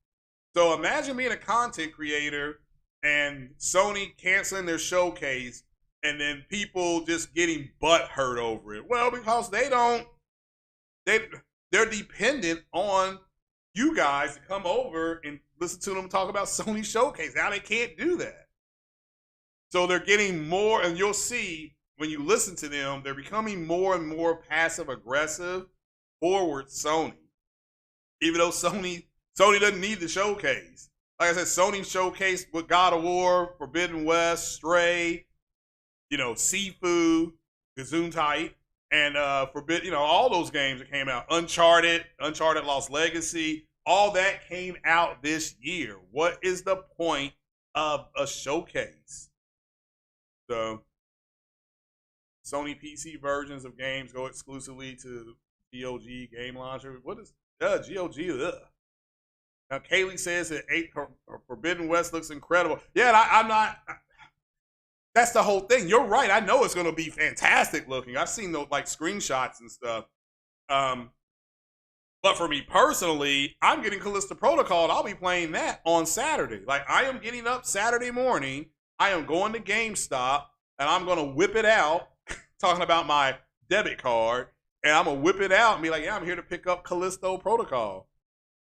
So imagine being a content creator and Sony canceling their showcase, and then people just getting butthurt over it. Well, because they're dependent on you guys to come over and listen to them talk about Sony showcase. Now they can't do that. So they're getting more, and you'll see when you listen to them, they're becoming more and more passive aggressive forward Sony. Even though Sony doesn't need the showcase. Like I said, Sony showcased with God of War, Forbidden West, Stray, Sifu, Gesundheit, and all those games that came out. Uncharted Lost Legacy, all that came out this year. What is the point of a showcase? So Sony PC versions of games go exclusively to GOG game launcher. What is GOG? Ugh. Now Kaylee says that Forbidden West looks incredible. Yeah, I'm not. That's the whole thing. You're right. I know it's going to be fantastic looking. I've seen those like screenshots and stuff. But for me personally, I'm getting Callisto Protocol, and I'll be playing that on Saturday. Like I am getting up Saturday morning. I am going to GameStop, and I'm going to whip it out. Talking about my debit card, and I'm going to whip it out and be like, yeah, I'm here to pick up Callisto Protocol.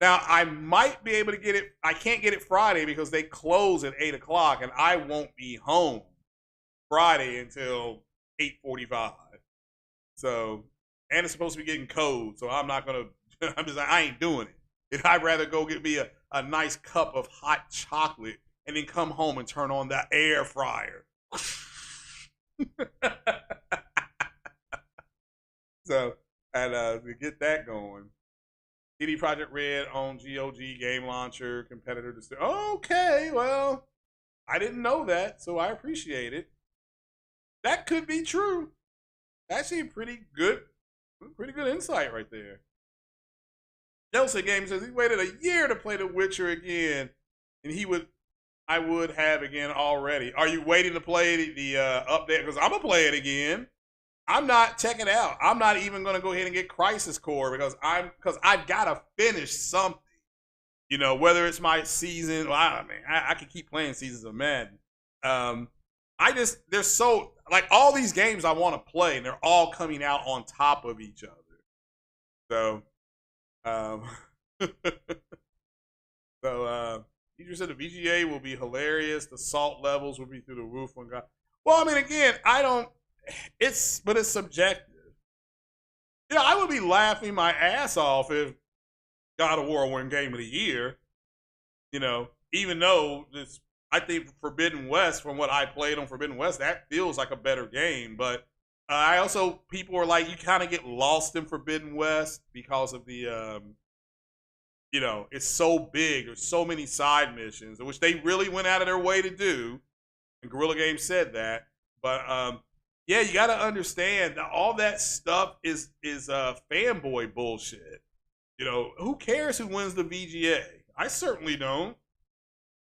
Now, I might be able to get it. I can't get it Friday because they close at 8 o'clock, and I won't be home Friday until 8:45. So, and it's supposed to be getting cold, so I'm not going to, I ain't doing it. I'd rather go get me a nice cup of hot chocolate and then come home and turn on the air fryer. So, and to get that going, CD Projekt Red on GOG game launcher competitor. Okay, well, I didn't know that, so I appreciate it. That could be true. Actually, pretty good insight right there. Nelson Game says he waited a year to play The Witcher again, and I would have again already. Are you waiting to play the update? Because I'm gonna play it again. I'm not checking out. I'm not even going to go ahead and get Crisis Core because I've got to finish something. You know, whether it's my season, well, I can keep playing seasons of Madden. There's so, like, all these games I want to play, and they're all coming out on top of each other. So, teacher said the VGA will be hilarious. The salt levels will be through the roof when God. Well, I mean, again, but it's subjective. Yeah, I would be laughing my ass off if God of War won Game of the Year. You know, even though I think Forbidden West, from what I played on Forbidden West, that feels like a better game. But people are like, you kind of get lost in Forbidden West because of the, you know, it's so big. There's so many side missions, which they really went out of their way to do. And Guerrilla Games said that. But yeah, you got to understand that all that stuff is fanboy bullshit. You know, who cares who wins the VGA? I certainly don't.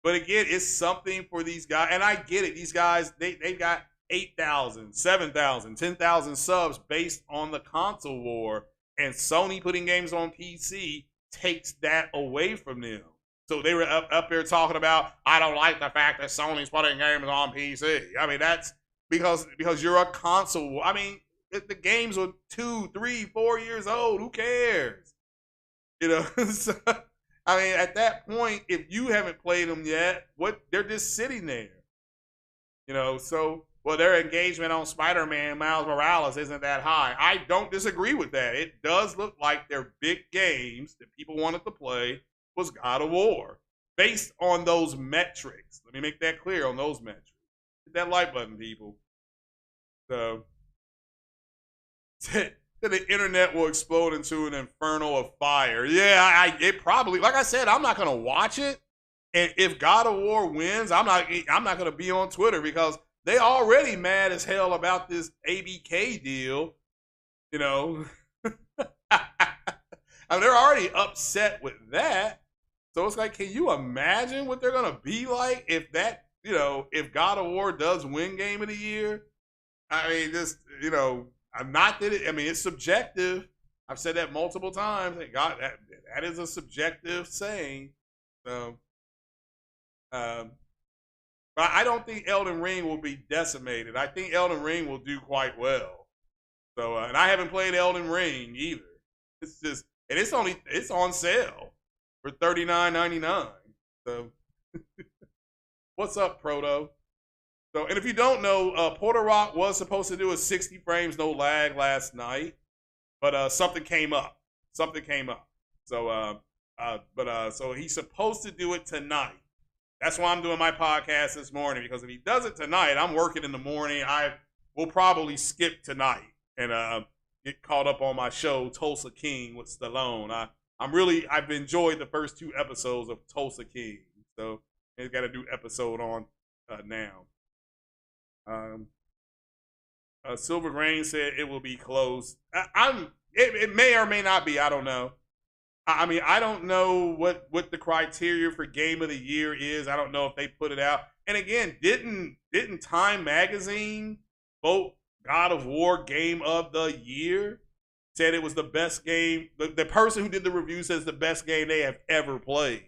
But again, it's something for these guys. And I get it. These guys, they've got 8,000, 7,000, 10,000 subs based on the console war. And Sony putting games on PC takes that away from them. So they were up there talking about, I don't like the fact that Sony's putting games on PC. I mean, that's because you're a console. I mean, if the games are 2, 3, 4 years old, who cares? You know, so, I mean, at that point, if you haven't played them yet, they're just sitting there. You know, so, well, their engagement on Spider-Man Miles Morales isn't that high. I don't disagree with that. It does look like their big games that people wanted to play was God of War, based on those metrics. Let me make that clear on those metrics. Hit that like button, people. So, the internet will explode into an inferno of fire. Yeah, it probably, like I said, I'm not gonna watch it. And if God of War wins, I'm not gonna be on Twitter because they already mad as hell about this ABK deal. You know, I mean, they're already upset with that. So it's like, can you imagine what they're gonna be like if that, you know, if God of War does win Game of the Year? I mean, just, you know, I'm not that I mean, it's subjective. I've said that multiple times. God, that is a subjective saying. So, but I don't think Elden Ring will be decimated. I think Elden Ring will do quite well. So, and I haven't played Elden Ring either. It's just, and it's on sale for $39.99. So, what's up, Proto? So, and if you don't know, Porter Rock was supposed to do a 60 frames no lag last night, but something came up. So, so he's supposed to do it tonight. That's why I'm doing my podcast this morning, because if he does it tonight, I'm working in the morning. I will probably skip tonight and get caught up on my show Tulsa King with Stallone. I've enjoyed the first 2 episodes of Tulsa King, so he's got a new episode on now. Silver Grain said it will be close. It may or may not be. I don't know. I mean, I don't know what the criteria for Game of the Year is. I don't know if they put it out. And again, didn't Time Magazine vote God of War Game of the Year? Said it was the best game. The person who did the review says the best game they have ever played.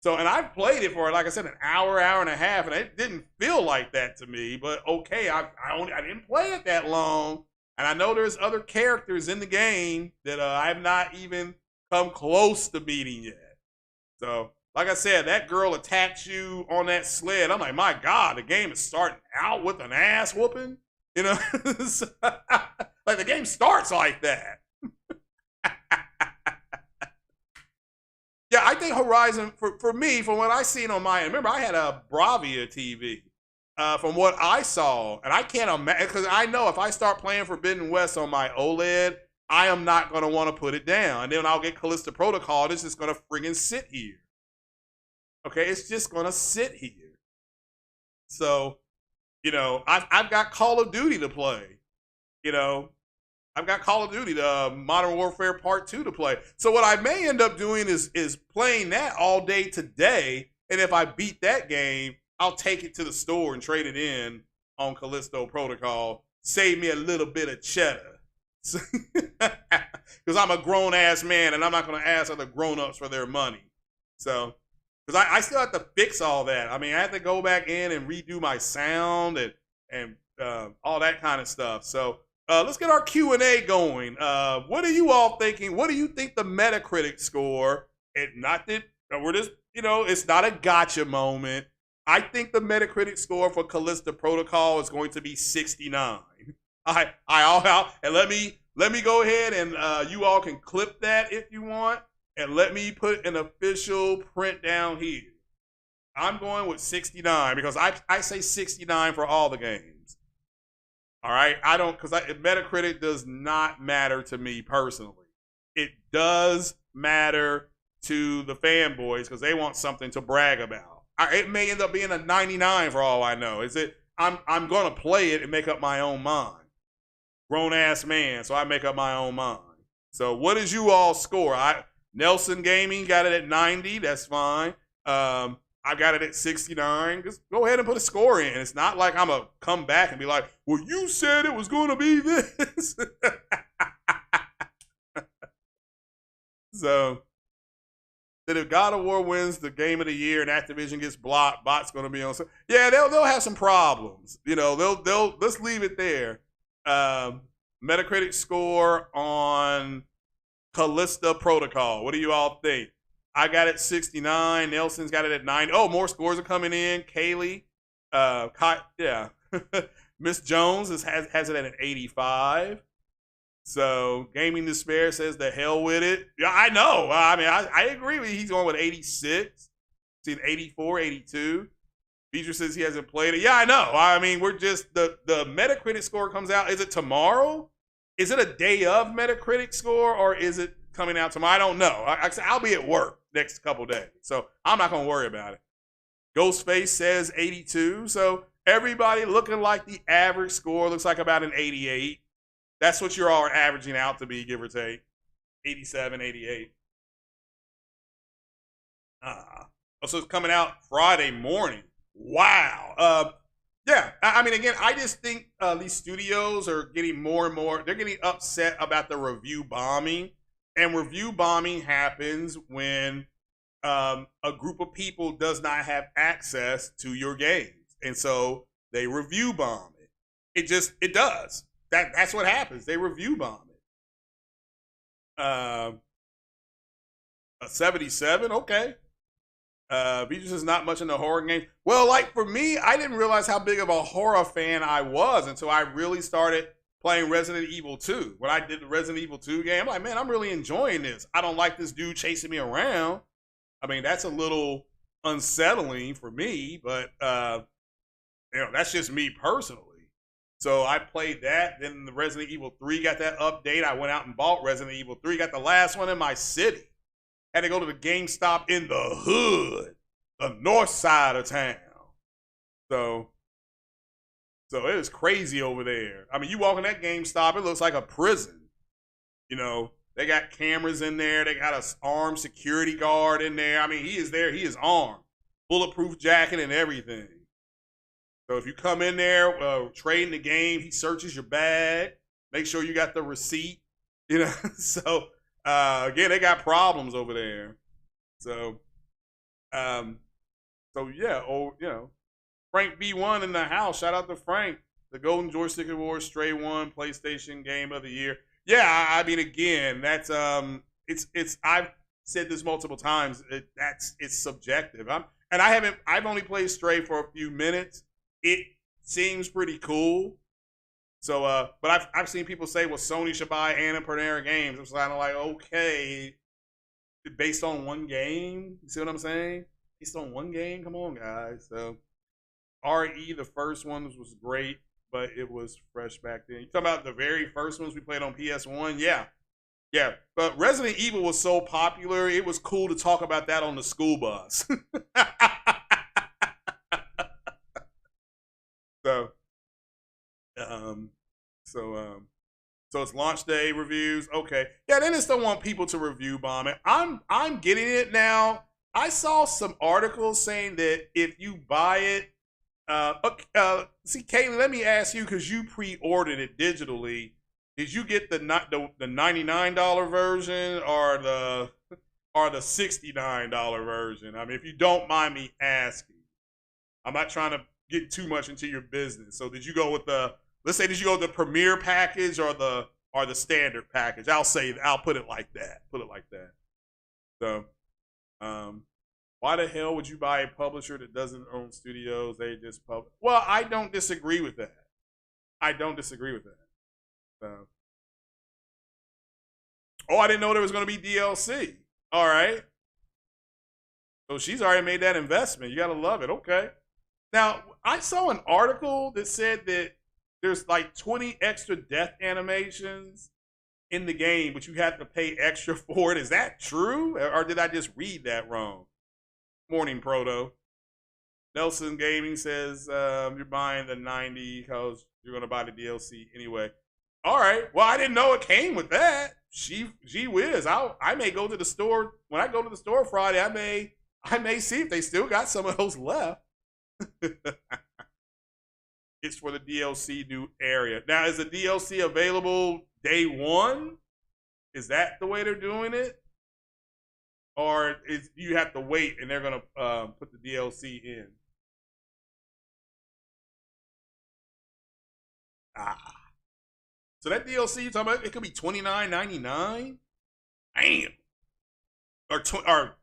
So, and I've played it for, like I said, an hour and a half, and it didn't feel like that to me. But okay, I didn't play it that long, and I know there's other characters in the game that I've not even come close to beating yet. So, like I said, that girl attacks you on that sled. I'm like, my God, the game is starting out with an ass whooping. You know, like the game starts like that. Yeah, I think Horizon, for me, from what I seen on my end, remember I had a Bravia TV. From what I saw, and I can't imagine, because I know if I start playing Forbidden West on my OLED, I am not going to want to put it down. And then I'll get Callisto Protocol, it's just going to friggin' sit here. Okay, it's just going to sit here. So, you know, I've got Call of Duty to play. You know, I've got Call of Duty, Modern Warfare Part 2 to play. So what I may end up doing is playing that all day today. And if I beat that game, I'll take it to the store and trade it in on Callisto Protocol save me a little bit of cheddar. Because I'm a grown ass man and I'm not going to ask other grown ups for their money. So, because I still have to fix all that. I mean, I have to go back in and redo my sound and all that kind of stuff. So, let's get our Q&A going. What are you all thinking? What do you think the Metacritic score? And not that we're just, it's not a gotcha moment. I think the Metacritic score for Callisto Protocol is going to be 69. And let me go ahead and you all can clip that if you want, and let me put an official print down here. I'm going with 69 because I say 69 for all the games. All right, I don't, because Metacritic does not matter to me personally. It does matter to the fanboys because they want something to brag about. It may end up being a 99 for all I know. I'm going to play it and make up my own mind. Grown ass man, so I make up my own mind. So what does you all score? Nelson Gaming got it at 90. That's fine. I got it at 69. Just go ahead and put a score in. It's not like I'm going to come back and be like, well, you said it was going to be this. So, that if God of War wins the game of the year and Activision gets blocked, bot's going to be on. Yeah, they'll have some problems. They'll let's leave it there. Metacritic score on Callisto Protocol. What do you all think? I got it 69. Nelson's got it at 90. Oh, more scores are coming in. Kaylee, yeah. Miss Jones has it at an 85. So Gaming Despair says the hell with it. Yeah, I know. I mean, I agree with you. He's going with 86. Seen 84, 82. Beatrice says he hasn't played it. Yeah, I know. I mean, we're just the Metacritic score comes out. Is it tomorrow? Is it a day of Metacritic score or is it coming out tomorrow? I don't know. I'll be at work next couple days, so I'm not gonna worry about it. Ghostface says 82. So everybody looking like the average score looks like about an 88. That's what you're all averaging out to be, give or take. 87, 88. So it's coming out Friday morning. Wow. Yeah, I mean, again, I just think these studios are getting more and more, they're getting upset about the review bombing. And review bombing happens when a group of people does not have access to your games. And so they review bomb it. It does. That's what happens. They review bomb it. A 77, okay. Beatrice is not much in the horror game. Well, like for me, I didn't realize how big of a horror fan I was until I really started playing Resident Evil 2. When I did the Resident Evil 2 game, I'm like, man, I'm really enjoying this. I don't like this dude chasing me around. I mean, that's a little unsettling for me, but that's just me personally. So I played that. Then the Resident Evil 3 got that update. I went out and bought Resident Evil 3. Got the last one in my city. Had to go to the GameStop in the hood, the north side of town. So it is crazy over there. I mean, you walk in that GameStop, it looks like a prison. They got cameras in there. They got an armed security guard in there. I mean, he is there. He is armed. Bulletproof jacket and everything. So if you come in there trading the game, he searches your bag, make sure you got the receipt. So again, they got problems over there. So yeah. Frank B1 in the house. Shout out to Frank. The Golden Joystick Awards, Stray won PlayStation Game of the Year. Yeah, I mean, again, that's it's. I've said this multiple times. It's subjective. I've only played Stray for a few minutes. It seems pretty cool. So, but I've seen people say, well, Sony should buy Annapurna Games. It's kind of like, okay, based on one game. You see what I'm saying? Based on one game. Come on, guys. So, RE, the first one was great, but it was fresh back then. You talking about the very first ones we played on PS1? Yeah. Yeah. But Resident Evil was so popular, it was cool to talk about that on the school bus. So it's launch day reviews. Okay. Yeah, they just don't want people to review bomb it. I'm getting it now. I saw some articles saying that if you buy it Okay, see, Kaylee, let me ask you, because you pre-ordered it digitally. Did you get the $99 version or the $69 version? I mean, if you don't mind me asking, I'm not trying to get too much into your business. So, did you go with let's say, did you go with the Premier package or the standard package? I'll put it like that. Put it like that. So, why the hell would you buy a publisher that doesn't own studios? They just publish. Well, I don't disagree with that. I don't disagree with that. So. Oh, I didn't know there was going to be DLC. All right. So she's already made that investment. You got to love it. Okay. Now, I saw an article that said that there's like 20 extra death animations in the game, but you have to pay extra for it. Is that true? Or did I just read that wrong? Morning, Proto. Nelson Gaming says you're buying the 90 because you're going to buy the DLC anyway. All right. Well, I didn't know it came with that. Gee whiz. I may go to the store. When I go to the store Friday, I may see if they still got some of those left. It's for the DLC new area. Now, is the DLC available day one? Is that the way they're doing it? Or do you have to wait and they're going to put the DLC in? So that DLC you're talking about, it could be $29.99? Damn. Or $19.99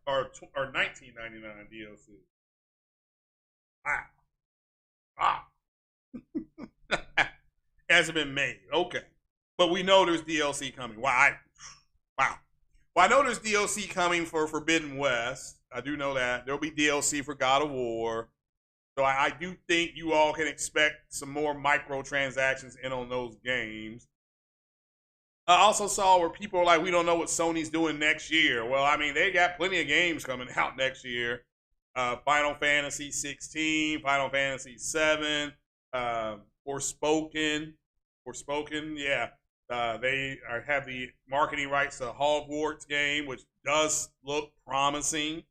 DLC. Wow. Hasn't been made. Okay. But we know there's DLC coming. Wow. Well, I know there's DLC coming for Forbidden West. I do know that. There'll be DLC for God of War. So I do think you all can expect some more microtransactions in on those games. I also saw where people are like, we don't know what Sony's doing next year. Well, I mean, they got plenty of games coming out next year. Final Fantasy 16, Final Fantasy 7, Forspoken, yeah. They have the marketing rights to Hogwarts game, which does look promising.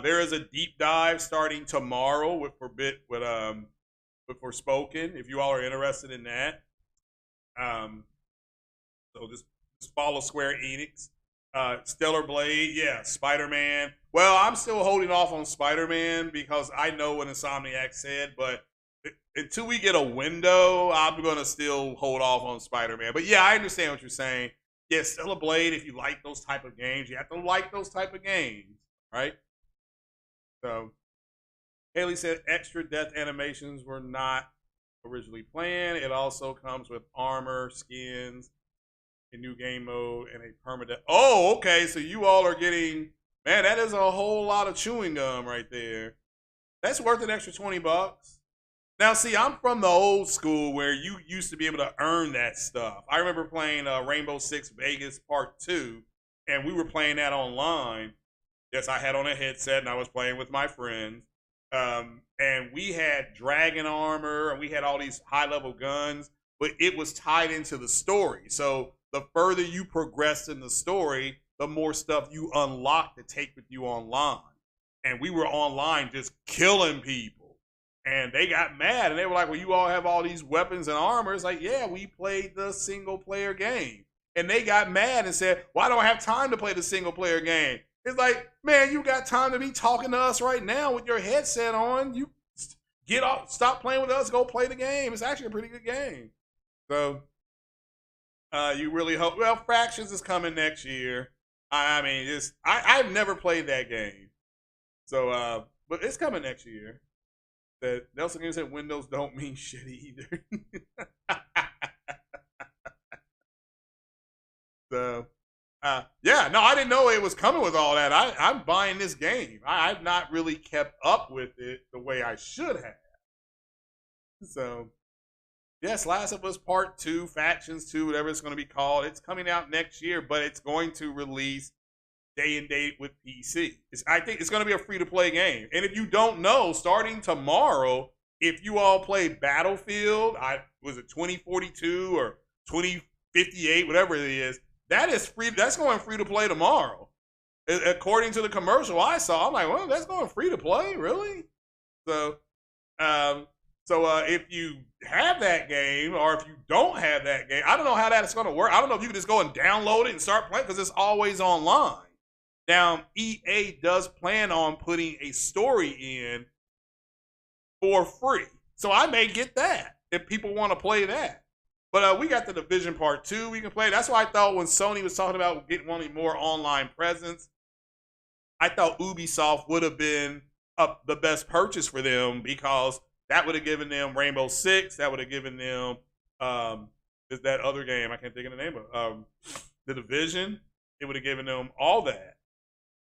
There is a deep dive starting tomorrow with Forspoken, if you all are interested in that. So just follow Square Enix. Stellar Blade, yeah, Spider-Man. Well, I'm still holding off on Spider-Man because I know what Insomniac said, but until we get a window, I'm going to still hold off on Spider-Man. But yeah, I understand what you're saying. Yeah, Stellar Blade, if you like those type of games, you have to like those type of games, right? So, Haley said extra death animations were not originally planned. It also comes with armor, skins, a new game mode, and a permadeath. Oh, okay. So you all are getting, man, that is a whole lot of chewing gum right there. That's worth an extra $20. Now, see, I'm from the old school where you used to be able to earn that stuff. I remember playing Rainbow Six Vegas Part 2, and we were playing that online. Yes, I had on a headset, and I was playing with my friends. And we had dragon armor, and we had all these high-level guns, but it was tied into the story. So the further you progressed in the story, the more stuff you unlock to take with you online. And we were online just killing people. And they got mad, and they were like, well, you all have all these weapons and armor. It's like, yeah, we played the single-player game. And they got mad and said, why don't I have time to play the single-player game? It's like, man, you got time to be talking to us right now with your headset on. You get off, stop playing with us, go play the game. It's actually a pretty good game. So, you really hope. Well, Fractions is coming next year. I mean, I've never played that game. So, but it's coming next year. That Nelson Games said Windows don't mean shit either. So, yeah, no, I didn't know it was coming with all that. I'm buying this game. I've not really kept up with it the way I should have. So, yes, Last of Us Part 2, Factions 2, whatever it's going to be called. It's coming out next year, but it's going to release day and date with PC. I think it's going to be a free-to-play game. And if you don't know, starting tomorrow, if you all play Battlefield, was it 2042 or 2058, whatever it is, that is free. That's going free to play tomorrow. According to the commercial I saw, I'm like, well, that's going free to play, really? So, So if you have that game, or if you don't have that game, I don't know how that's going to work. I don't know if you can just go and download it and start playing because it's always online. Now, EA does plan on putting a story in for free. So I may get that if people want to play that. But we got the Division Part 2 we can play. That's why I thought when Sony was talking about wanting more online presence, I thought Ubisoft would have been the best purchase for them because that would have given them Rainbow Six. That would have given them is that other game I can't think of the name of the Division. It would have given them all that.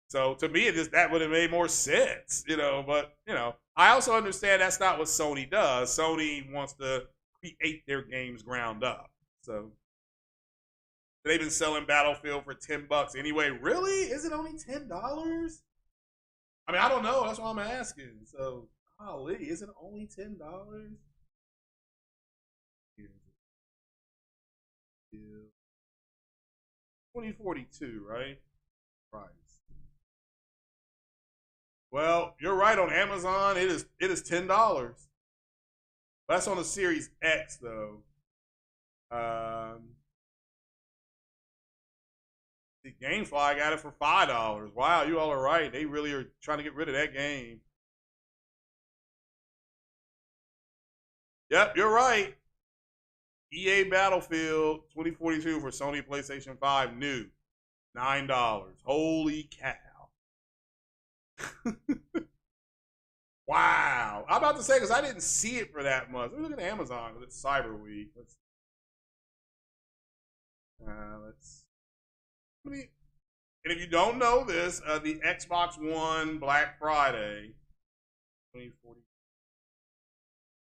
So to me, that would have made more sense, But I also understand that's not what Sony does. Sony wants to create their games ground up. So they've been selling Battlefield for $10 anyway. Really? Is it only $10? I mean, I don't know. That's why I'm asking. So, golly, is it only $10? 2042, right? Price. Well, you're right. On Amazon, it is $10. That's on the Series X, though. The GameFly got it for $5. Wow, you all are right. They really are trying to get rid of that game. Yep, you're right. EA Battlefield 2042 for Sony PlayStation 5 new. $9. Holy cow. Wow. I'm about to say, because I didn't see it for that much. Let me look at Amazon because it's Cyber Week. And if you don't know this, the Xbox One Black Friday 2040.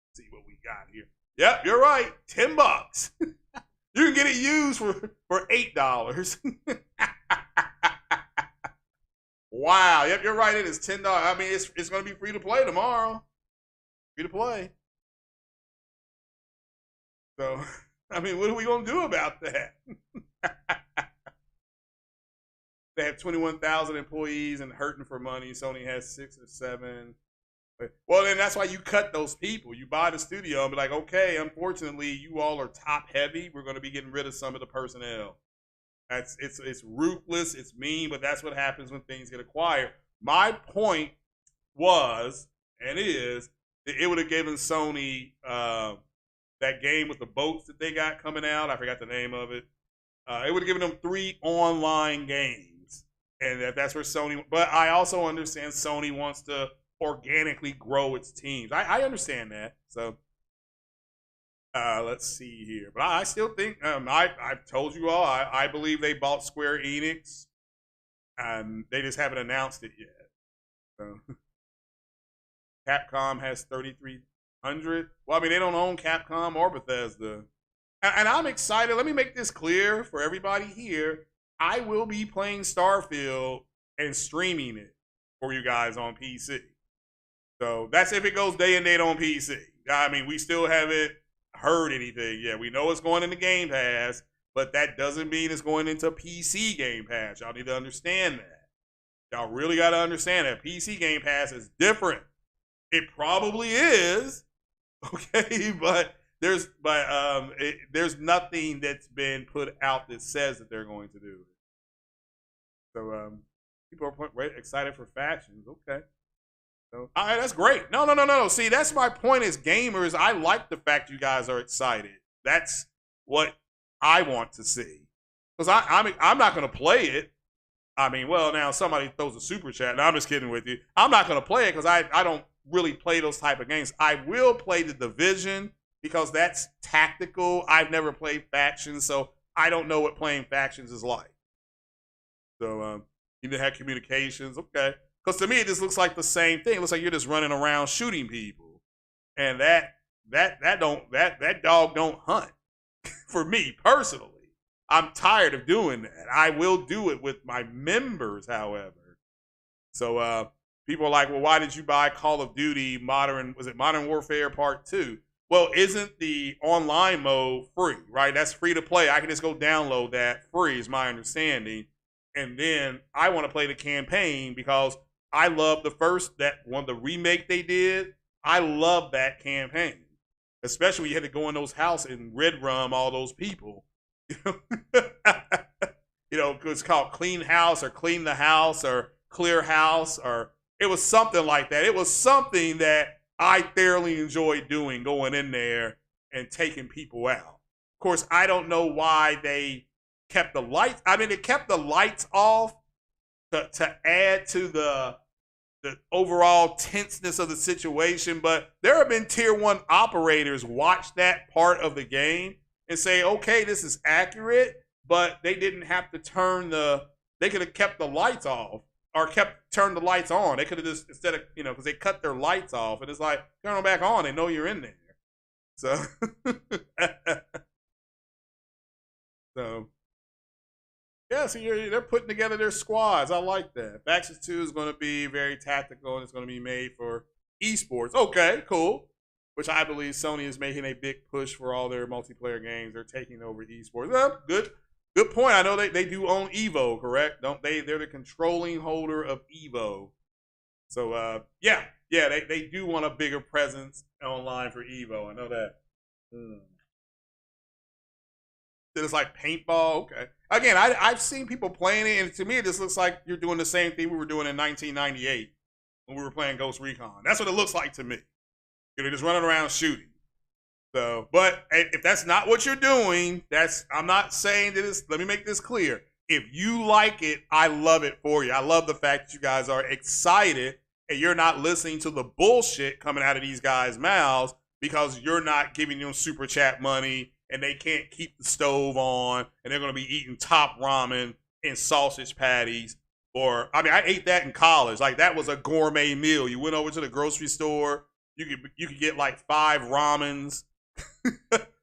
Let's see what we got here. Yep, you're right. $10. You can get it used for $8. Wow. Yep, you're right. It is $10. I mean, it's going to be free to play tomorrow. Free to play. So, I mean, what are we going to do about that? They have 21,000 employees and hurting for money. Sony has 6 or 7. Well, then that's why you cut those people. You buy the studio and be like, okay, unfortunately, you all are top heavy. We're going to be getting rid of some of the personnel. It's ruthless, it's mean, but that's what happens when things get acquired. My point was, and is, that it would have given Sony that game with the boats that they got coming out. I forgot the name of it. It would have given them 3 online games, and that's where Sony. But I also understand Sony wants to organically grow its teams. I understand that. So let's see here. But I still think I've told you all I believe they bought Square Enix, and they just haven't announced it yet. So Capcom has 3,300. Well, I mean, they don't own Capcom or Bethesda. And I'm excited. Let me make this clear for everybody here. I will be playing Starfield and streaming it for you guys on PC. So that's if it goes day and date on PC. I mean, we still haven't heard anything. Yeah, we know it's going into Game Pass, but that doesn't mean it's going into PC Game Pass. Y'all need to understand that. Y'all really got to understand that PC Game Pass is different. It probably is, okay, but there's nothing that's been put out that says that they're going to do it. So people are excited for factions. Okay. So, all right, that's great. No. See, that's my point as gamers. I like the fact you guys are excited. That's what I want to see. Because I'm not going to play it. I mean, well, now somebody throws a super chat. No, I'm just kidding with you. I'm not going to play it because I don't really play those type of games. I will play the Division because that's tactical. I've never played factions, so I don't know what playing factions is like. So you didn't have communications. Okay. Because to me, it just looks like the same thing. It looks like you're just running around shooting people. And that dog don't hunt. For me, personally. I'm tired of doing that. I will do it with my members, however. So people are like, well, why did you buy Call of Duty Modern Warfare Part 2? Well, isn't the online mode free, right? That's free to play. I can just go download that free, is my understanding. And then I want to play the campaign because I love the remake they did. I love that campaign, especially when you had to go in those houses and red rum all those people. You know, it's called Clean House or Clean the House or Clear House, or it was something like that. It was something that I thoroughly enjoyed doing, going in there and taking people out. Of course, I don't know why they kept the lights. I mean, it kept the lights off to add to the overall tenseness of the situation, but there have been tier 1 operators watch that part of the game and say, okay, this is accurate, but they didn't have to they could have kept the lights off or turned the lights on. They could have just, instead of, because they cut their lights off, and it's like, turn them back on, they know you're in there. So, yeah, so they're putting together their squads. I like that. Factions 2 is going to be very tactical, and it's going to be made for esports. Okay, cool. Which I believe Sony is making a big push for all their multiplayer games. They're taking over esports. Well, good point. I know they do own Evo, correct? Don't they? They're the controlling holder of Evo. So, yeah, they do want a bigger presence online for Evo. I know that. It's like paintball. Okay. Again, I've seen people playing it, and to me, this looks like you're doing the same thing we were doing in 1998 when we were playing Ghost Recon. That's what it looks like to me. You're just running around shooting. So, but if that's not what you're doing, I'm not saying that let me make this clear. If you like it, I love it for you. I love the fact that you guys are excited and you're not listening to the bullshit coming out of these guys' mouths because you're not giving them super chat money and they can't keep the stove on and they're going to be eating top ramen and sausage patties. Or, I mean, I ate that in college. Like, that was a gourmet meal. You went over to the grocery store, you could get like 5 ramens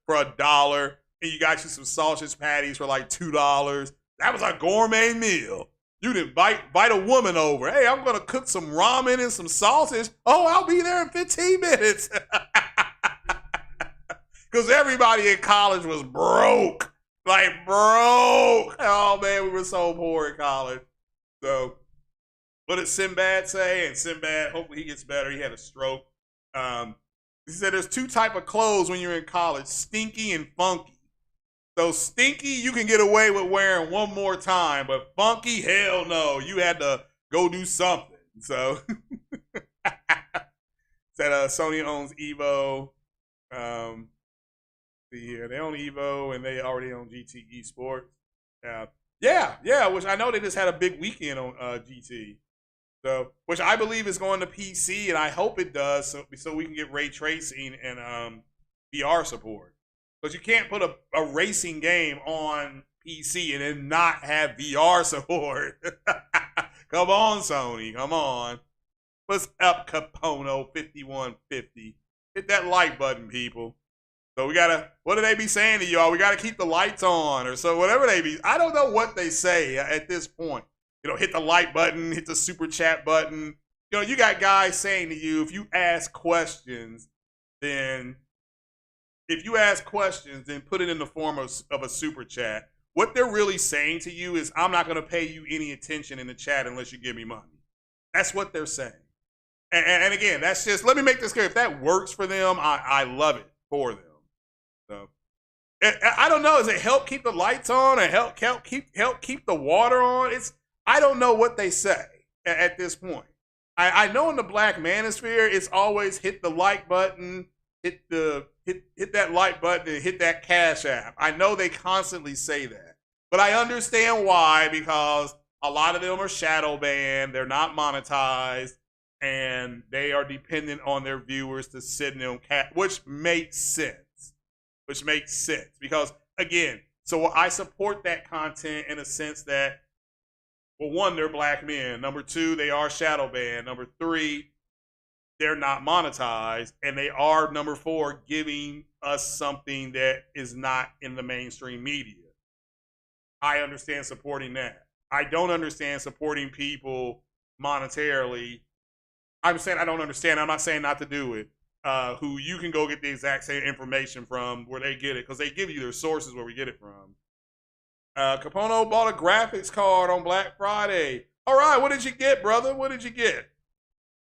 for $1, and you got you some sausage patties for like $2. That was a gourmet meal. You'd invite a woman over. Hey, I'm going to cook some ramen and some sausage. Oh, I'll be there in 15 minutes. Because everybody in college was broke. Like, broke. Oh, man, we were so poor in college. So, what did Sinbad say? And Sinbad, hopefully he gets better. He had a stroke. He said there's 2 types of clothes when you're in college, stinky and funky. So stinky, you can get away with wearing one more time, but funky, hell no. You had to go do something. So, said Sony owns Evo. See here, they own Evo and they already own GT Esports. Yeah, which I know they just had a big weekend on GT. So, which I believe is going to PC, and I hope it does, so we can get ray tracing and VR support. Because you can't put a racing game on PC and then not have VR support. Come on, Sony, come on. What's up, Capono 5150? Hit that like button, people. So we gotta, what do they be saying to y'all? We gotta keep the lights on, or so whatever they be. I don't know what they say at this point. Hit the like button, hit the super chat button. You got guys saying to you, if you ask questions, then put it in the form of a super chat. What they're really saying to you is, I'm not going to pay you any attention in the chat unless you give me money. That's what they're saying. And again, that's just, let me make this clear. If that works for them, I love it for them. So, I don't know. Does it help keep the lights on or help keep the water on? I don't know what they say at this point. I know in the Black Manosphere, it's always hit the like button, hit that like button, and hit that Cash App. I know they constantly say that, but I understand why, because a lot of them are shadow banned, they're not monetized, and they are dependent on their viewers to sit in them, which makes sense. Because again, so I support that content in a sense that, well, 1, they're black men. Number 2, they are shadow banned. Number 3, they're not monetized. And they are, number 4, giving us something that is not in the mainstream media. I understand supporting that. I don't understand supporting people monetarily. I'm saying I don't understand. I'm not saying not to do it. Who you can go get the exact same information from where they get it, because they give you their sources where we get it from. Capono bought a graphics card on Black Friday. All right, what did you get, brother? What did you get?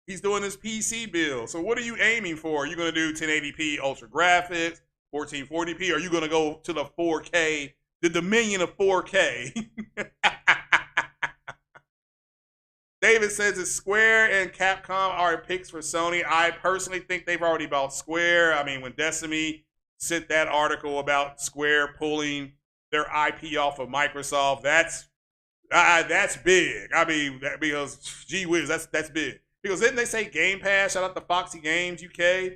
He's doing this PC build. So what are you aiming for? Are you going to do 1080p ultra graphics, 1440p? Are you going to go to the 4K, the dominion of 4K? David says it's Square and Capcom are picks for Sony. I personally think they've already bought Square. I mean, when Decimi sent that article about Square pulling their IP off of Microsoft, that's big. I mean, because gee whiz, that's big. Because didn't they say Game Pass? Shout out to Foxy Games UK.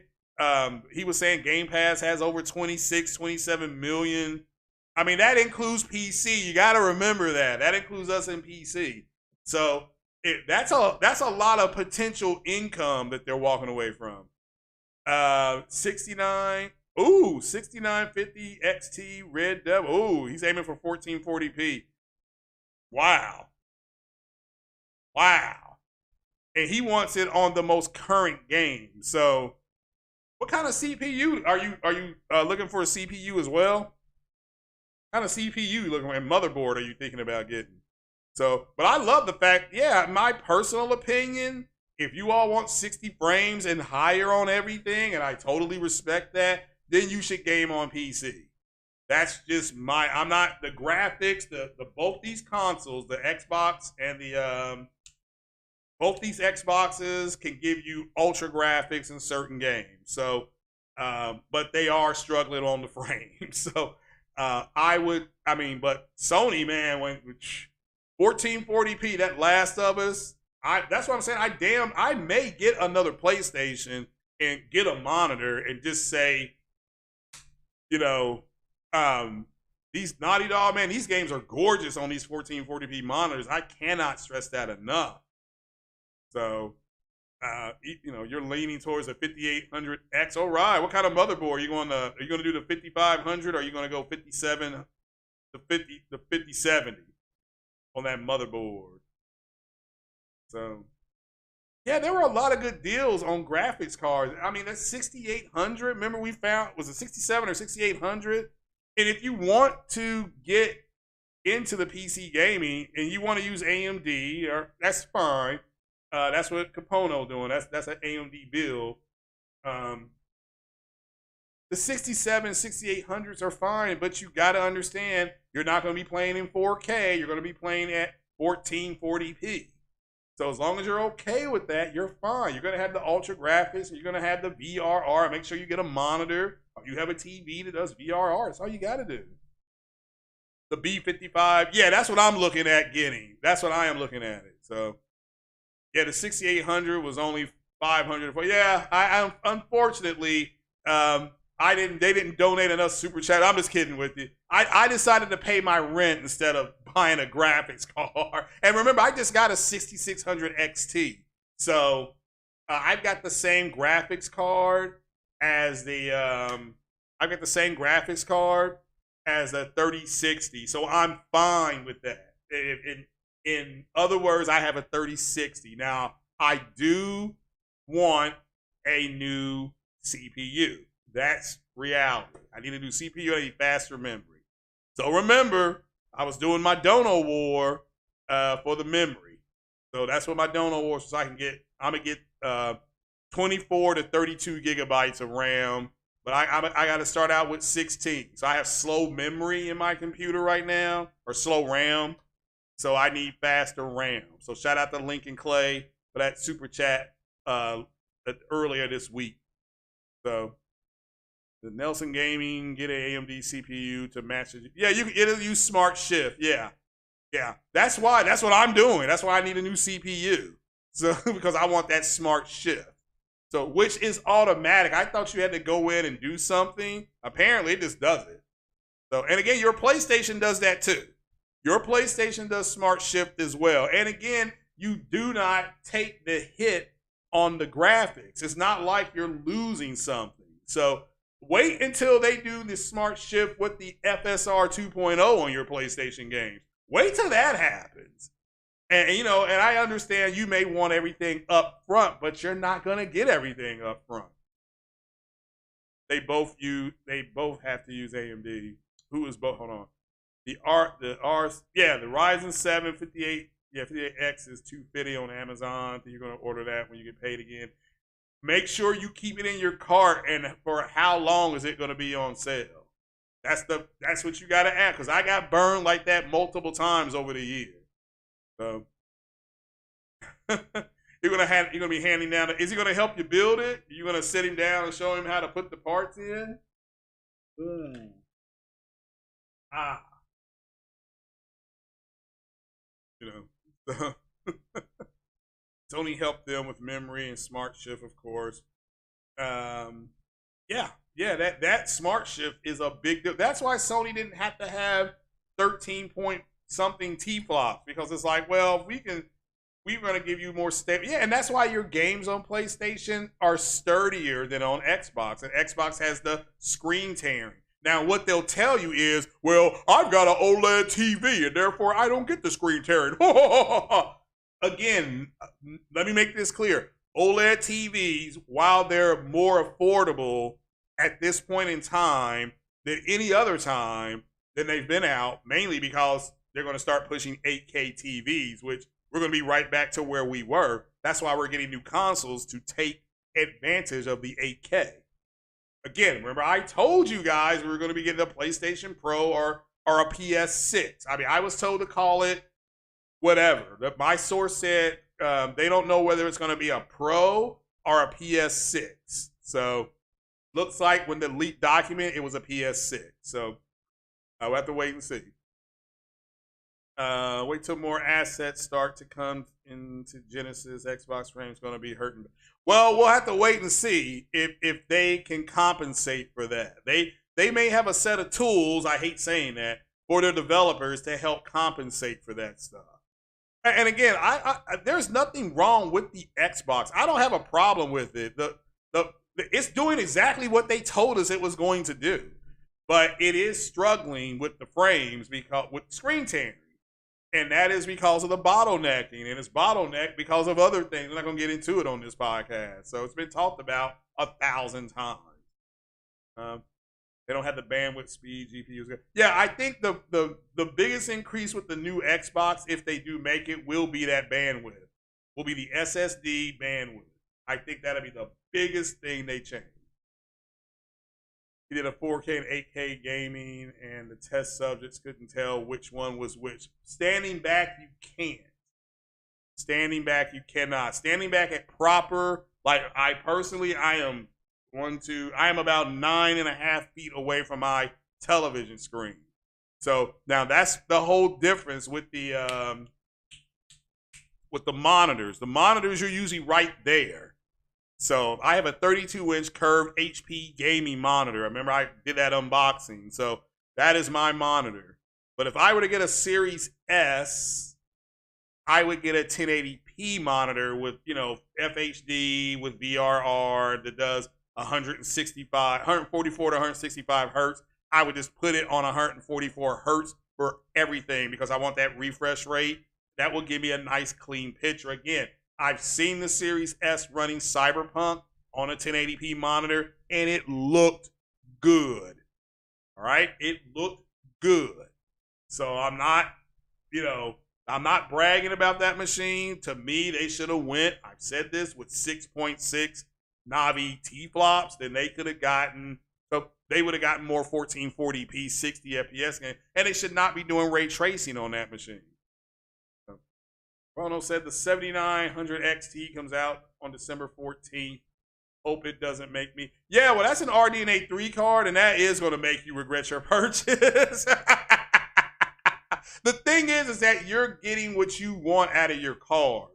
He was saying Game Pass has over 26, 27 million. I mean, that includes PC. You got to remember that. That includes us in PC. So that's a lot of potential income that they're walking away from. 69. Ooh, 6950 XT Red Devil. Ooh, he's aiming for 1440p. Wow. And he wants it on the most current game. So, what kind of CPU are you looking for? A CPU as well? What kind of CPU looking for? And motherboard are you thinking about getting? So, but I love the fact, yeah, my personal opinion, if you all want 60 frames and higher on everything, and I totally respect that, then you should game on PC. That's just I'm not, the graphics, the both these consoles, the Xbox and the, both these Xboxes can give you ultra graphics in certain games. So, but they are struggling on the frame. So, but Sony, man, when 1440p, that Last of Us, that's what I'm saying. I may get another PlayStation and get a monitor and just say, these Naughty Dog, man, these games are gorgeous on these 1440p monitors. I cannot stress that enough. So, you're leaning towards a 5800X. All right, what kind of motherboard are you going to do? The 5500? Or are you going to go 57, the 5070 on that motherboard? So, yeah, there were a lot of good deals on graphics cards. I mean, that's 6800. Remember, we found, was it 67 or 6800? And if you want to get into the PC gaming and you want to use AMD, that's fine. That's what Capono doing. That's an AMD build. The 67, 6800s are fine, but you got to understand you're not going to be playing in 4K. You're going to be playing at 1440p. So as long as you're okay with that, you're fine. You're going to have the ultra graphics, and you're going to have the VRR. Make sure you get a monitor. Or you have a TV that does VRR. That's all you got to do. The B55, yeah, that's what I'm looking at getting. That's what I am looking at it. So, yeah, the 6800 was only 500. Yeah, I unfortunately, they didn't donate enough super chat. I'm just kidding with you. I decided to pay my rent instead of buying a graphics card. And remember, I just got a 6600 XT. So I've got the same graphics card as the I've got the same graphics card as the 3060. So I'm fine with that. In other words, I have a 3060. Now, I do want a new CPU. That's reality. I need a new CPU. I need faster memory. So remember, I was doing my Dono War for the memory. So that's what my Dono War is. So I'm going to get 24 to 32 gigabytes of RAM. But I got to start out with 16. So I have slow memory in my computer right now, or slow RAM. So I need faster RAM. So shout out to Lincoln Clay for that super chat earlier this week. So the Nelson Gaming, get an AMD CPU to match it. Yeah, it'll use Smart Shift. Yeah. That's what I'm doing. That's why I need a new CPU. So because I want that Smart Shift. So which is automatic. I thought you had to go in and do something. Apparently it just does it. So, and again, your PlayStation does that too. Your PlayStation does Smart Shift as well. And again, you do not take the hit on the graphics. It's not like you're losing something. So wait until they do the Smart Shift with the FSR 2.0 on your PlayStation games. Wait till that happens. And and I understand you may want everything up front, but you're not going to get everything up front. They both have to use AMD. Who is both? Hold on. The Ryzen 7 Yeah, 58X is $250 on Amazon. You're going to order that when you get paid again. Make sure you keep it in your cart, and for how long is it going to be on sale? That's what you got to ask, because I got burned like that multiple times over the years. So you're gonna be handing down. Is he gonna help you build it? You're gonna sit him down and show him how to put the parts in? Ah, you know. Sony helped them with memory and smart shift, of course. Yeah, that smart shift is a big deal. That's why Sony didn't have to have 13 point something T-flops, because it's like, well, we're going to give you more stable. Yeah, and that's why your games on PlayStation are sturdier than on Xbox. And Xbox has the screen tearing. Now, what they'll tell you is, well, I've got an OLED TV, and therefore I don't get the screen tearing. Again, let me make this clear. OLED TVs, while they're more affordable at this point in time than any other time than they've been out, mainly because they're going to start pushing 8K TVs, which we're going to be right back to where we were. That's why we're getting new consoles to take advantage of the 8K. Again, remember I told you guys we were going to be getting a PlayStation Pro or a PS6. I mean, I was told to call it whatever. My source said they don't know whether it's going to be a Pro or a PS6. So looks like when the leaked document, it was a PS6. So I'll have to wait and see. Wait till more assets start to come into Genesis. Xbox Frame's going to be hurting. Well, we'll have to wait and see if they can compensate for that. They may have a set of tools, I hate saying that, for their developers to help compensate for that stuff. And again, I there's nothing wrong with the Xbox. I don't have a problem with it. It's doing exactly what they told us it was going to do. But it is struggling with the frames because with screen tearing. And that is because of the bottlenecking. And it's bottlenecked because of other things. I'm not going to get into it on this podcast. So it's been talked about 1,000 times. They don't have the bandwidth speed, GPUs. Yeah, I think the biggest increase with the new Xbox, if they do make it, will be that bandwidth. Will be the SSD bandwidth. I think that'll be the biggest thing they change. He did a 4K and 8K gaming, and the test subjects couldn't tell which one was which. Standing back, you can't. Standing back, you cannot. Standing back at proper, like I am about 9.5 feet away from my television screen. So now that's the whole difference with the monitors. The monitors are usually right there. So I have a 32-inch curved HP gaming monitor. I remember I did that unboxing. So that is my monitor. But if I were to get a Series S, I would get a 1080p monitor with, FHD with VRR that does 144 to 165 hertz. I would just put it on 144 hertz for everything because I want that refresh rate. That will give me a nice clean picture. Again, I've seen the Series S running Cyberpunk on a 1080p monitor, and it looked good. All right? It looked good. So I'm not bragging about that machine. To me, they should have went, I've said this, with 6.6 Navi T-flops, then they could have gotten, so they would have gotten more 1440p, 60 FPS game, and they should not be doing ray tracing on that machine. Rono said the 7900 XT comes out on December 14th. Hope it doesn't make me. Yeah, well, that's an RDNA 3 card, and that is going to make you regret your purchase. The thing is that you're getting what you want out of your card.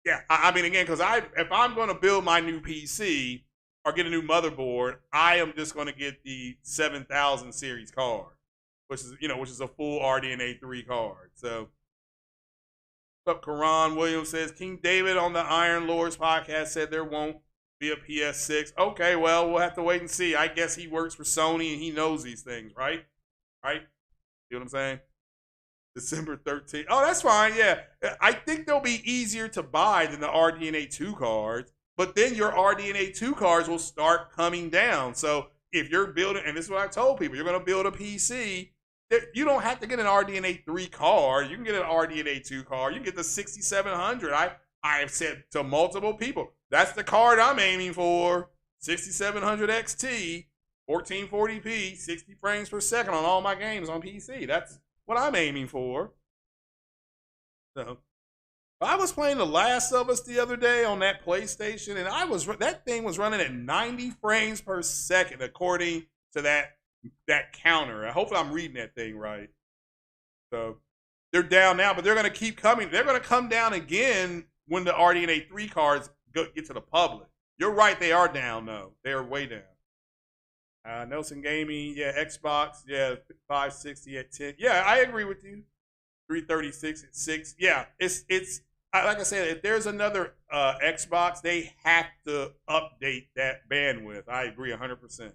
Yeah, I mean, again, because if I'm going to build my new PC or get a new motherboard, I am just going to get the 7000 series card, which is a full RDNA 3 card. So. What's up, Karan Williams says, King David on the Iron Lords podcast said there won't be a PS6. Okay, well, we'll have to wait and see. I guess he works for Sony and he knows these things, right? Right? See what I'm saying? December 13th. Oh, that's fine, yeah. I think they'll be easier to buy than the RDNA 2 cards, but then your RDNA 2 cards will start coming down. So if you're building, and this is what I told people, you're going to build a PC, you don't have to get an RDNA 3 card. You can get an RDNA 2 card. You can get the 6700. I have said to multiple people, that's the card I'm aiming for. 6700 XT, 1440p, 60 frames per second on all my games on PC. That's what I'm aiming for. So, I was playing The Last of Us the other day on that PlayStation, and that thing was running at 90 frames per second according to that counter. Hopefully I'm reading that thing right. So they're down now, but they're going to keep coming. They're going to come down again when the RDNA 3 cards get to the public. You're right, they are down though. They are way down. Nelson Gaming, yeah, Xbox, yeah, 560 at 10. Yeah, I agree with you. 336 at 6. Yeah, it's like I said, if there's another Xbox, they have to update that bandwidth. I agree 100%. You're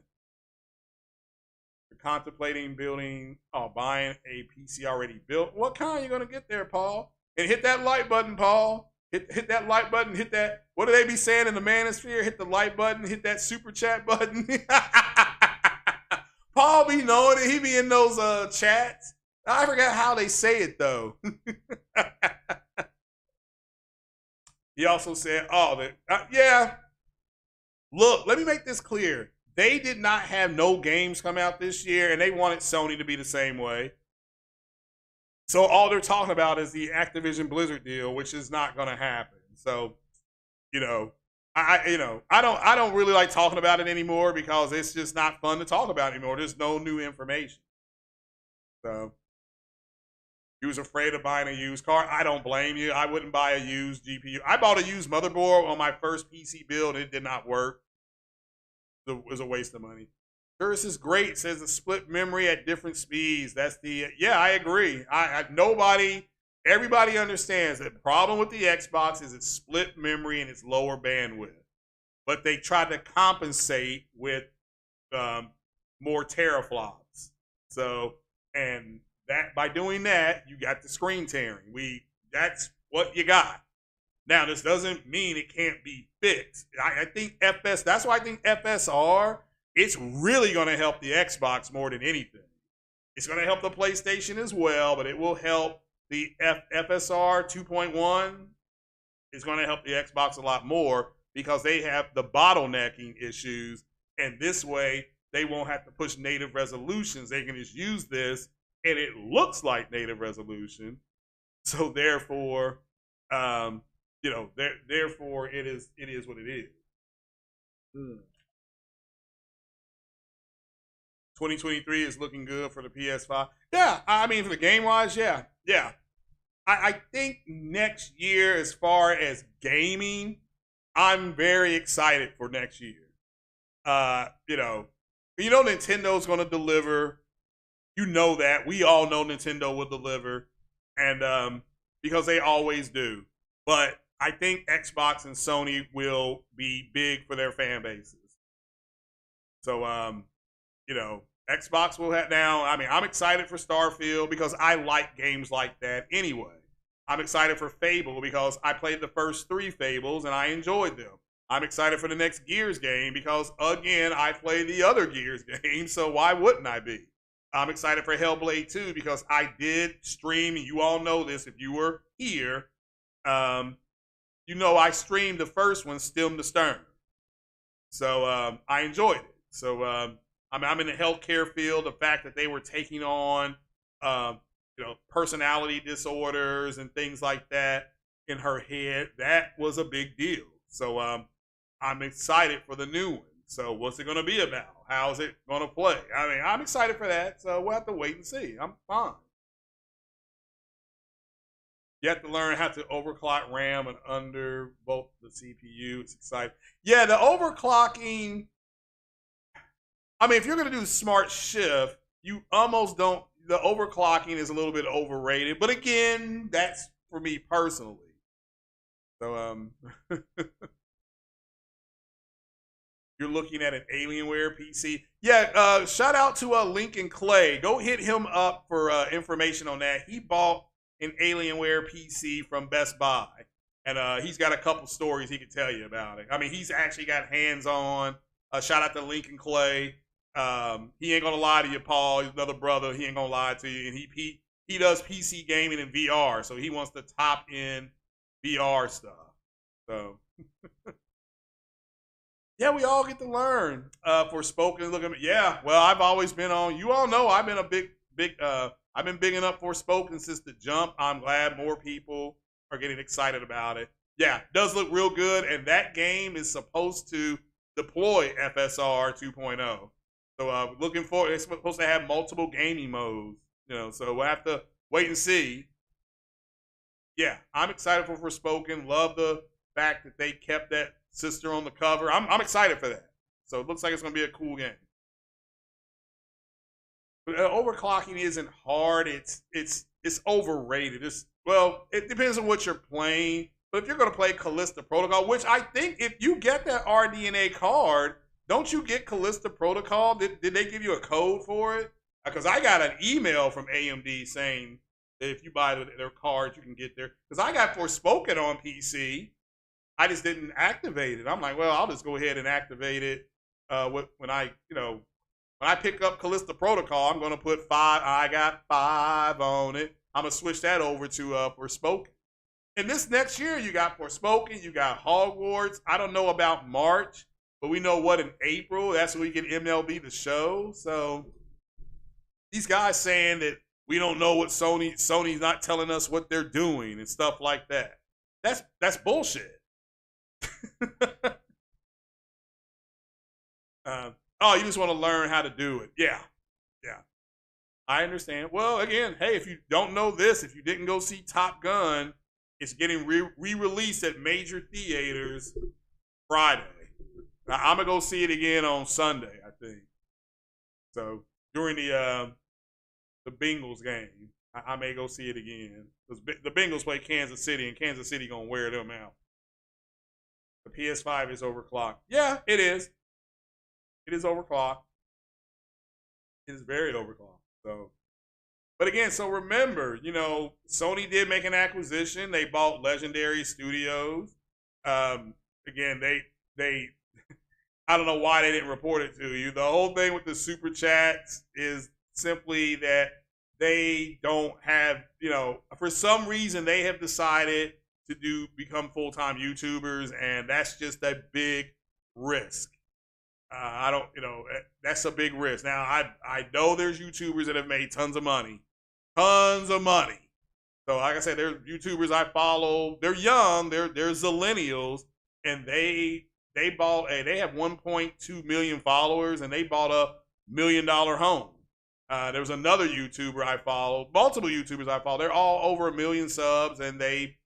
contemplating buying a PC already built. What kind are you going to get there, Paul? And hit that like button, Paul. Hit that like button. Hit that. What do they be saying in the manosphere? Hit the like button. Hit that super chat button. Paul be knowing it. He be in those chats. I forgot how they say it, though. He also said, yeah. Look, let me make this clear. They did not have no games come out this year, and they wanted Sony to be the same way. So all they're talking about is the Activision Blizzard deal, which is not going to happen. So, I don't really like talking about it anymore because it's just not fun to talk about anymore. There's no new information. So he was afraid of buying a used car. I don't blame you. I wouldn't buy a used GPU. I bought a used motherboard on my first PC build. It did not work. It was a waste of money. Curtis is great. Says the split memory at different speeds. That's yeah, I agree. Everybody understands that the problem with the Xbox is it's split memory and it's lower bandwidth. But they tried to compensate with more teraflops. So, and that by doing that, you got the screen tearing. That's what you got. Now, this doesn't mean it can't be fixed. I think that's why I think FSR, it's really going to help the Xbox more than anything. It's going to help the PlayStation as well, but it will help the FSR 2.1. It's going to help the Xbox a lot more because they have the bottlenecking issues, and this way they won't have to push native resolutions. They can just use this, and it looks like native resolution. So therefore, therefore it is what it is. 2023 is looking good for the PS5. Yeah, I mean, for the game-wise, yeah. I think next year, as far as gaming, I'm very excited for next year. Nintendo's going to deliver. You know that. We all know Nintendo will deliver, and because they always do. But I think Xbox and Sony will be big for their fan bases. So, Xbox will have now. I mean, I'm excited for Starfield because I like games like that anyway. I'm excited for Fable because I played the first 3 Fables and I enjoyed them. I'm excited for the next Gears game because, again, I played the other Gears game, so why wouldn't I be? I'm excited for Hellblade 2 because I did stream, and you all know this if you were here. I streamed the first one, Stem to Stern. So I enjoyed it. So I'm in the healthcare field. The fact that they were taking on, personality disorders and things like that in her head, that was a big deal. So I'm excited for the new one. So what's it going to be about? How's it going to play? I mean, I'm excited for that. So we'll have to wait and see. I'm fine. You have to learn how to overclock RAM and under both the CPU. It's exciting. Yeah, the overclocking. I mean, if you're going to do smart shift, you almost don't. The overclocking is a little bit overrated. But again, that's for me personally. So, you're looking at an Alienware PC. Yeah, shout out to Lincoln Clay. Go hit him up for information on that. He bought an Alienware PC from Best Buy. And he's got a couple stories he could tell you about it. I mean, he's actually got hands-on. Shout out to Lincoln Clay. He ain't gonna lie to you, Paul. He's another brother. He ain't gonna lie to you. And he does PC gaming and VR, so he wants the top end VR stuff. So yeah, we all get to learn. For spoken, look at me. Yeah, well, I've always been on. You all know I've been a big. I've been big enough for spoken since the jump. I'm glad more people are getting excited about it. Yeah, it does look real good, and that game is supposed to deploy FSR 2.0. So looking forward. It's supposed to have multiple gaming modes. So we'll have to wait and see. Yeah, I'm excited for Forspoken. Love the fact that they kept that sister on the cover. I'm excited for that. So it looks like it's going to be a cool game. But overclocking isn't hard. It's overrated. It depends on what you're playing. But if you're going to play Callisto Protocol, which I think if you get that RDNA card, don't you get Callisto Protocol? Did they give you a code for it? Because I got an email from AMD saying that if you buy their cards, you can get there. Because I got Forspoken on PC. I just didn't activate it. I'm like, well, I'll just go ahead and activate it when I pick up Callisto Protocol. I'm going to put 5. I got 5 on it. I'm going to switch that over to Forspoken. And this next year, you got Forspoken, you got Hogwarts. I don't know about March, but we know what in April. That's when we get MLB The Show. So these guys saying that we don't know what Sony's not telling us what they're doing and stuff like that. That's bullshit. You just want to learn how to do it. Yeah. I understand. Well, again, hey, if you don't know this, if you didn't go see Top Gun, it's getting re-released at major theaters Friday. Now, I'm gonna go see it again on Sunday, I think. So during the Bengals game, I may go see it again. Because the Bengals play Kansas City, and Kansas City gonna wear them out. The PS5 is overclocked. Yeah, it is. It is overclocked. It is very overclocked. So, but again, so remember, Sony did make an acquisition. They bought Legendary Studios. Again, they I don't know why they didn't report it to you. The whole thing with the super chats is simply that they don't have, for some reason they have decided to become full-time YouTubers, and that's just a big risk. That's a big risk. Now, I know there's YouTubers that have made tons of money. So like I said, there's YouTubers I follow. They're young. They're zillennials, and they have 1.2 million followers, and they bought a $1 million home. There was another YouTuber I followed, multiple YouTubers I follow. They're all over 1 million subs, and they,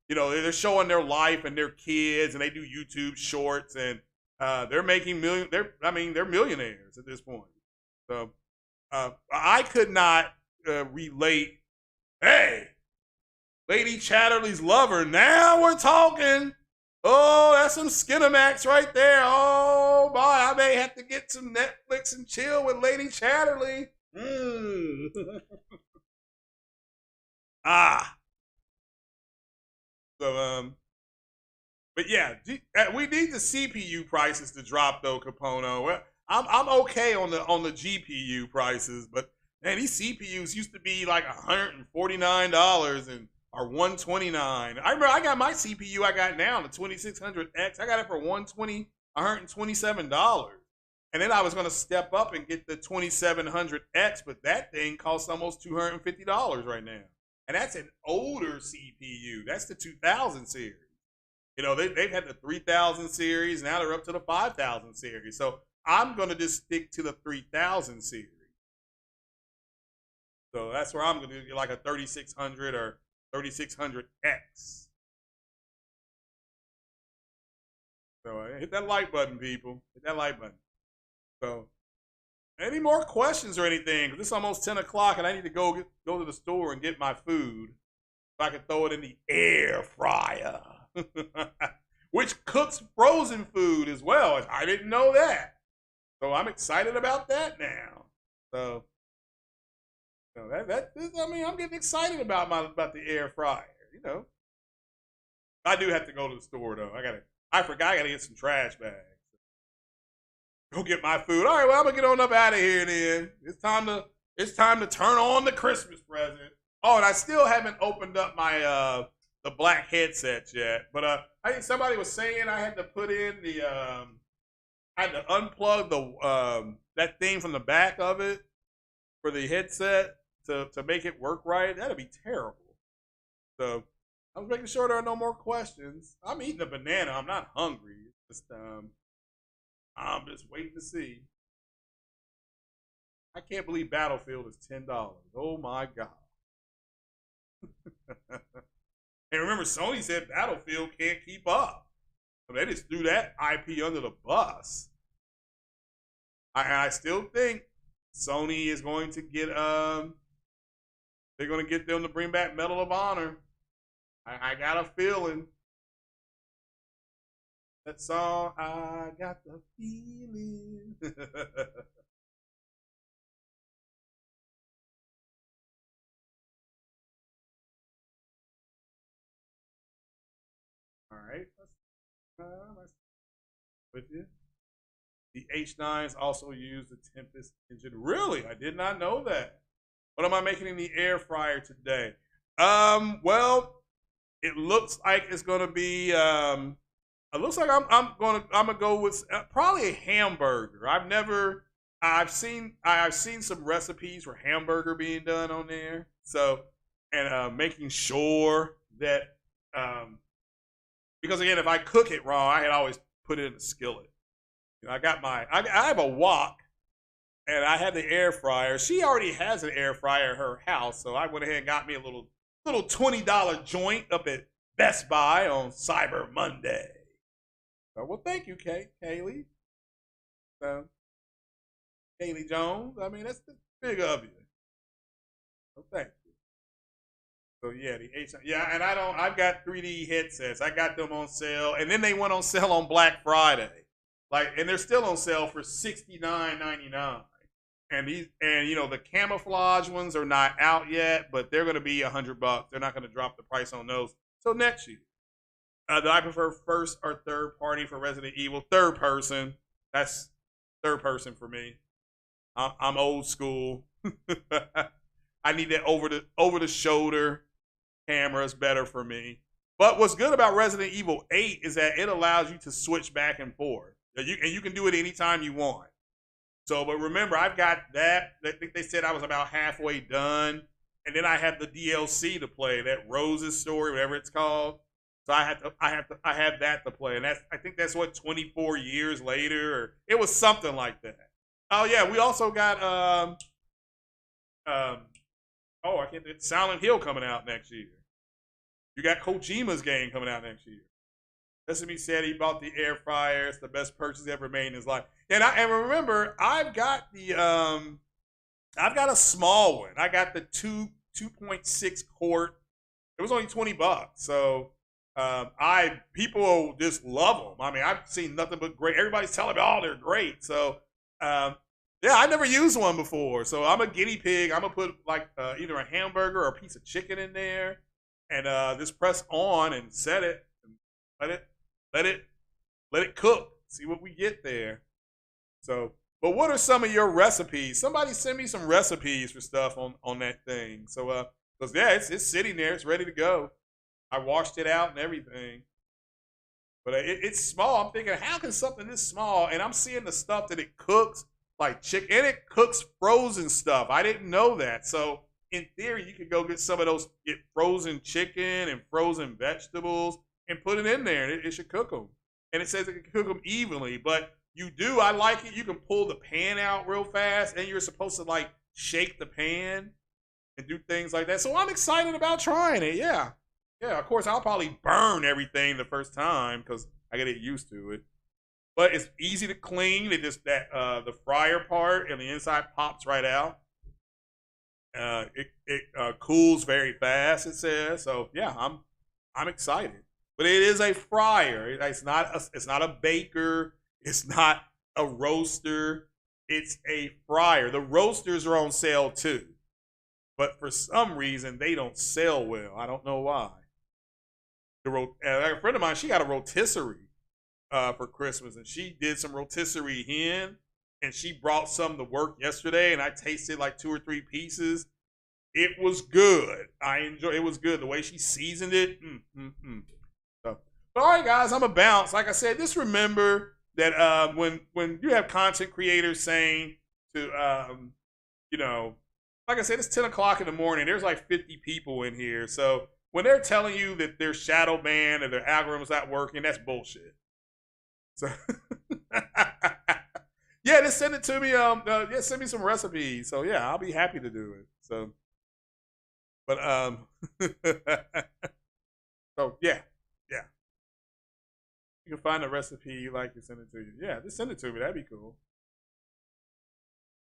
they're showing their life and their kids, and they do YouTube shorts, and they're making million. They're millionaires at this point. So I could not relate. Hey, Lady Chatterley's lover. Now we're talking. Oh, that's some Skinamax right there. Oh, boy, I may have to get some Netflix and chill with Lady Chatterley. So, but yeah, we need the CPU prices to drop though, Capono. I'm okay on the GPU prices, but man, these CPUs used to be like $149 or $129. I remember I got my CPU I got now, the 2600X. I got it for $127. And then I was going to step up and get the 2700X, but that thing costs almost $250 right now. And that's an older CPU. That's the 2000 series. They've had the 3000 series. Now they're up to the 5000 series. So I'm going to just stick to the 3000 series. So that's where I'm going to do like a 3600 or 3600X. So hit that like button, people. Hit that like button. So any more questions or anything? Because it's almost 10 o'clock and I need to go to the store and get my food so I can throw it in the air fryer. Which cooks frozen food as well. I didn't know that. So I'm excited about that now. So I'm getting excited about the air fryer, I do have to go to the store though. I forgot I gotta get some trash bags. go get my food. All right, well, I'm gonna get on up out of here then. It's time to turn on the Christmas present. Oh, and I still haven't opened up my the black headsets yet. But I think somebody was saying I had to put in the I had to unplug the that thing from the back of it for the headset to make it work right. That'd be terrible. So I was making sure there are no more questions. I'm eating a banana. I'm not hungry. It's just I'm just waiting to see. I can't believe Battlefield is $10. Oh my god. And remember, Sony said Battlefield can't keep up. So they just threw that IP under the bus. I still think Sony is going to get they're going to get them to bring back Medal of Honor. I got a feeling. That song, I got the feeling. All right, let's with you. The H9s also use the Tempest engine. Really? I did not know that. What am I making in the air fryer today? Well, it looks like it's gonna be. It looks like I'm gonna go with probably a hamburger. I've seen some recipes for hamburger being done on there. So and making sure that because again, if I cook it wrong, I had always put it in the skillet. You know, I have a wok, and I had the air fryer. She already has an air fryer at her house, so I went ahead and got me a little $20 joint up at Best Buy on Cyber Monday. So, well, thank you, Kaylee. Kaylee Jones. I mean, that's big of you. So thank you. So yeah, the H. Yeah, and I've got 3D headsets. I got them on sale, and then they went on sale on Black Friday. And they're still on sale for $69.99. And you know, the camouflage ones are not out yet, but they're going to be $100. They're not going to drop the price on those till next year. Do I prefer first or third party for Resident Evil? Third person. That's third person for me. I'm old school. I need that over the shoulder camera is better for me. But what's good about Resident Evil 8 is that it allows you to switch back and forth. And you can do it anytime you want. So, but remember, I've got that. I think they said I was about halfway done. And then I have the DLC to play, that Rose's Story, whatever it's called. So I have that to play. And I think that's what, 24 years later, or it was something like that. Oh yeah, we also got Silent Hill coming out next year. You got Kojima's game coming out next year. SME said he bought the air fryer. It's the best purchase ever made in his life. And remember, I've got a small one. I got the 2.6 quart. It was only $20. So people just love them. I mean, I've seen nothing but great. Everybody's telling me, oh, they're great. So yeah, I never used one before. So I'm a guinea pig. I'm gonna put like either a hamburger or a piece of chicken in there, and just press on and set it, and let it cook. See what we get there. So, but what are some of your recipes? Somebody send me some recipes for stuff on that thing. So, because yeah, it's sitting there. It's ready to go. I washed it out and everything. But it's small. I'm thinking, how can something this small? And I'm seeing the stuff that it cooks, like chicken, and it cooks frozen stuff. I didn't know that. So in theory, you could go get some of those, get frozen chicken and frozen vegetables and put it in there. And it should cook them. And it says it can cook them evenly. But I like it. You can pull the pan out real fast, and you're supposed to like shake the pan and do things like that. So I'm excited about trying it. Yeah. Yeah, of course, I'll probably burn everything the first time because I gotta get used to it. But it's easy to clean. It just the fryer part and the inside pops right out. It cools very fast. It says so. Yeah, I'm excited. But it is a fryer. It's not a baker. It's not a roaster. It's a fryer. The roasters are on sale too, but for some reason they don't sell well. I don't know why. A friend of mine, she got a rotisserie. for Christmas, and she did some rotisserie hen, and she brought some to work yesterday, and I tasted like 2 or 3 pieces. It was good. It was good. The way she seasoned it. So, but all right, guys, I'm a bounce. Like I said, just remember that when you have content creators saying to, you know, like I said, it's 10 o'clock in the morning. There's like 50 people in here. So when they're telling you that their shadow banned or their algorithm's not working, that's bullshit. So yeah, just send it to me. Yeah, send me some recipes. So yeah, I'll be happy to do it. So, but so yeah. You can find a recipe you like to send it to you. Yeah, just send it to me. That'd be cool.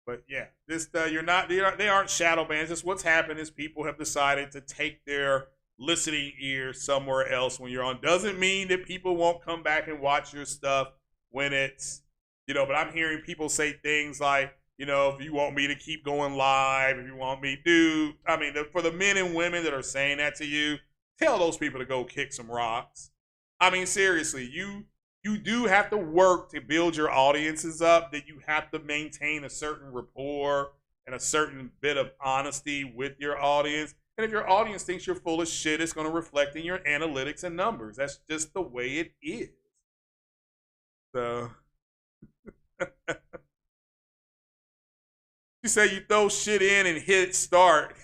But yeah, this they aren't shadow bans. Just what's happened is people have decided to take their listening ears somewhere else when you're on. Doesn't mean that people won't come back and watch your stuff when it's, you know, but I'm hearing people say things like, you know, if you want me to keep going live, if you want me to, I mean, for the men and women that are saying that to you, tell those people to go kick some rocks. I mean, seriously, you do have to work to build your audiences up, that you have to maintain a certain rapport and a certain bit of honesty with your audience. And if your audience thinks you're full of shit, it's going to reflect in your analytics and numbers. That's just the way it is. So, you say you throw shit in and hit start.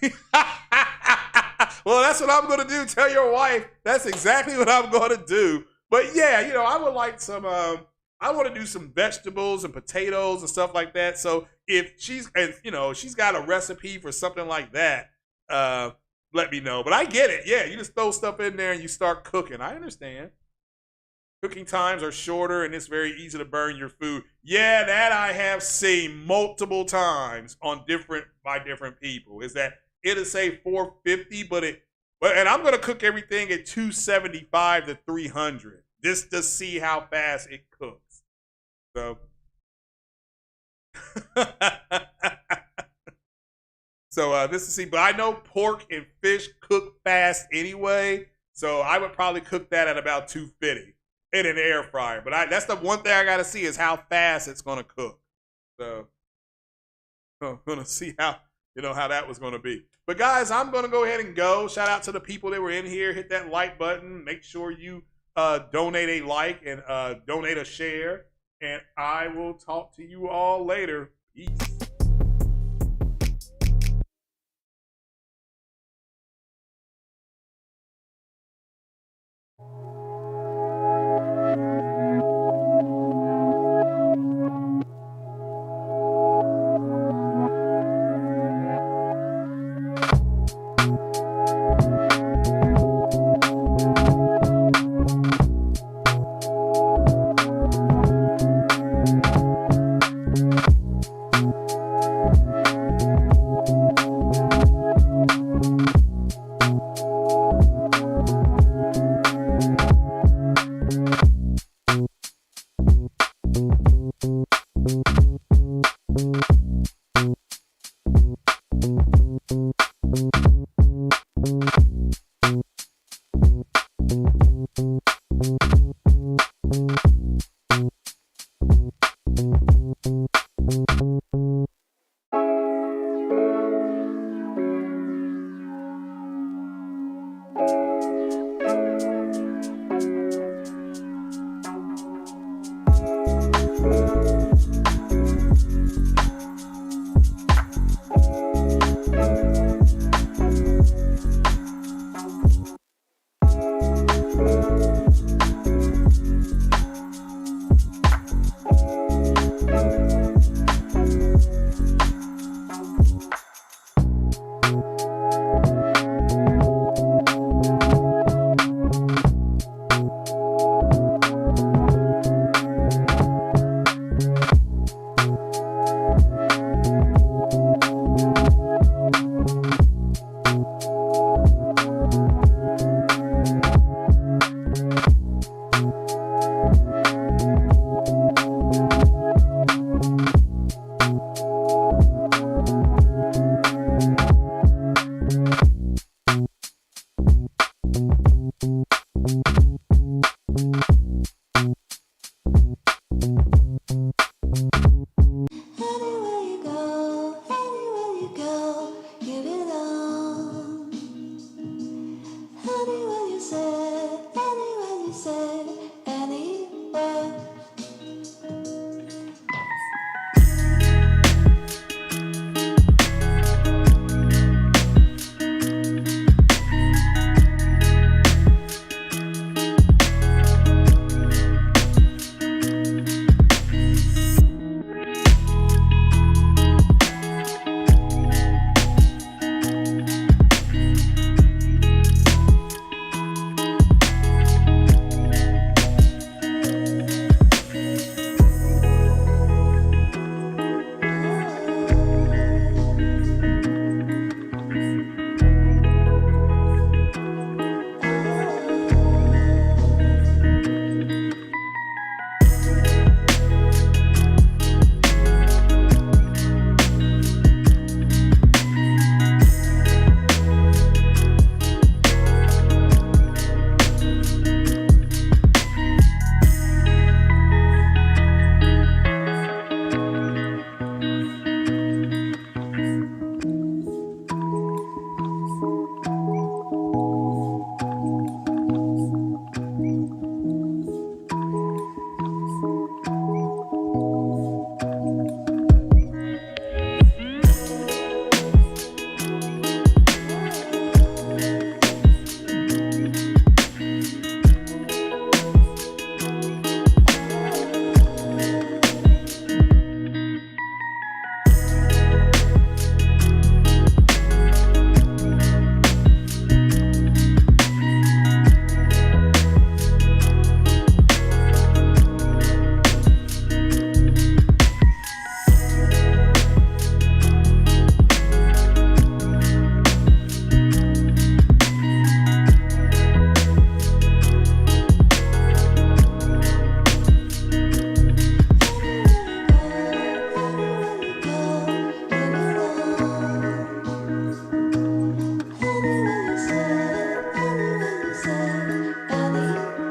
Well, that's what I'm going to do. Tell your wife that's exactly what I'm going to do. But yeah, you know, I would like some, I want to do some vegetables and potatoes and stuff like that. So if she's got a recipe for something like that, let me know. But I get it. Yeah, you just throw stuff in there and you start cooking. I understand. Cooking times are shorter and it's very easy to burn your food. Yeah, that I have seen multiple times on by different people. Is that it'll say 450, and I'm gonna cook everything at 275 to 300 just to see how fast it cooks. So, this is see, but I know pork and fish cook fast anyway, so I would probably cook that at about 250 in an air fryer. But that's the one thing I gotta see is how fast it's gonna cook. So, I'm gonna see how that was gonna be. But guys, I'm going to go ahead and go. Shout out to the people that were in here. Hit that like button. Make sure you donate a like and donate a share. And I will talk to you all later. Peace.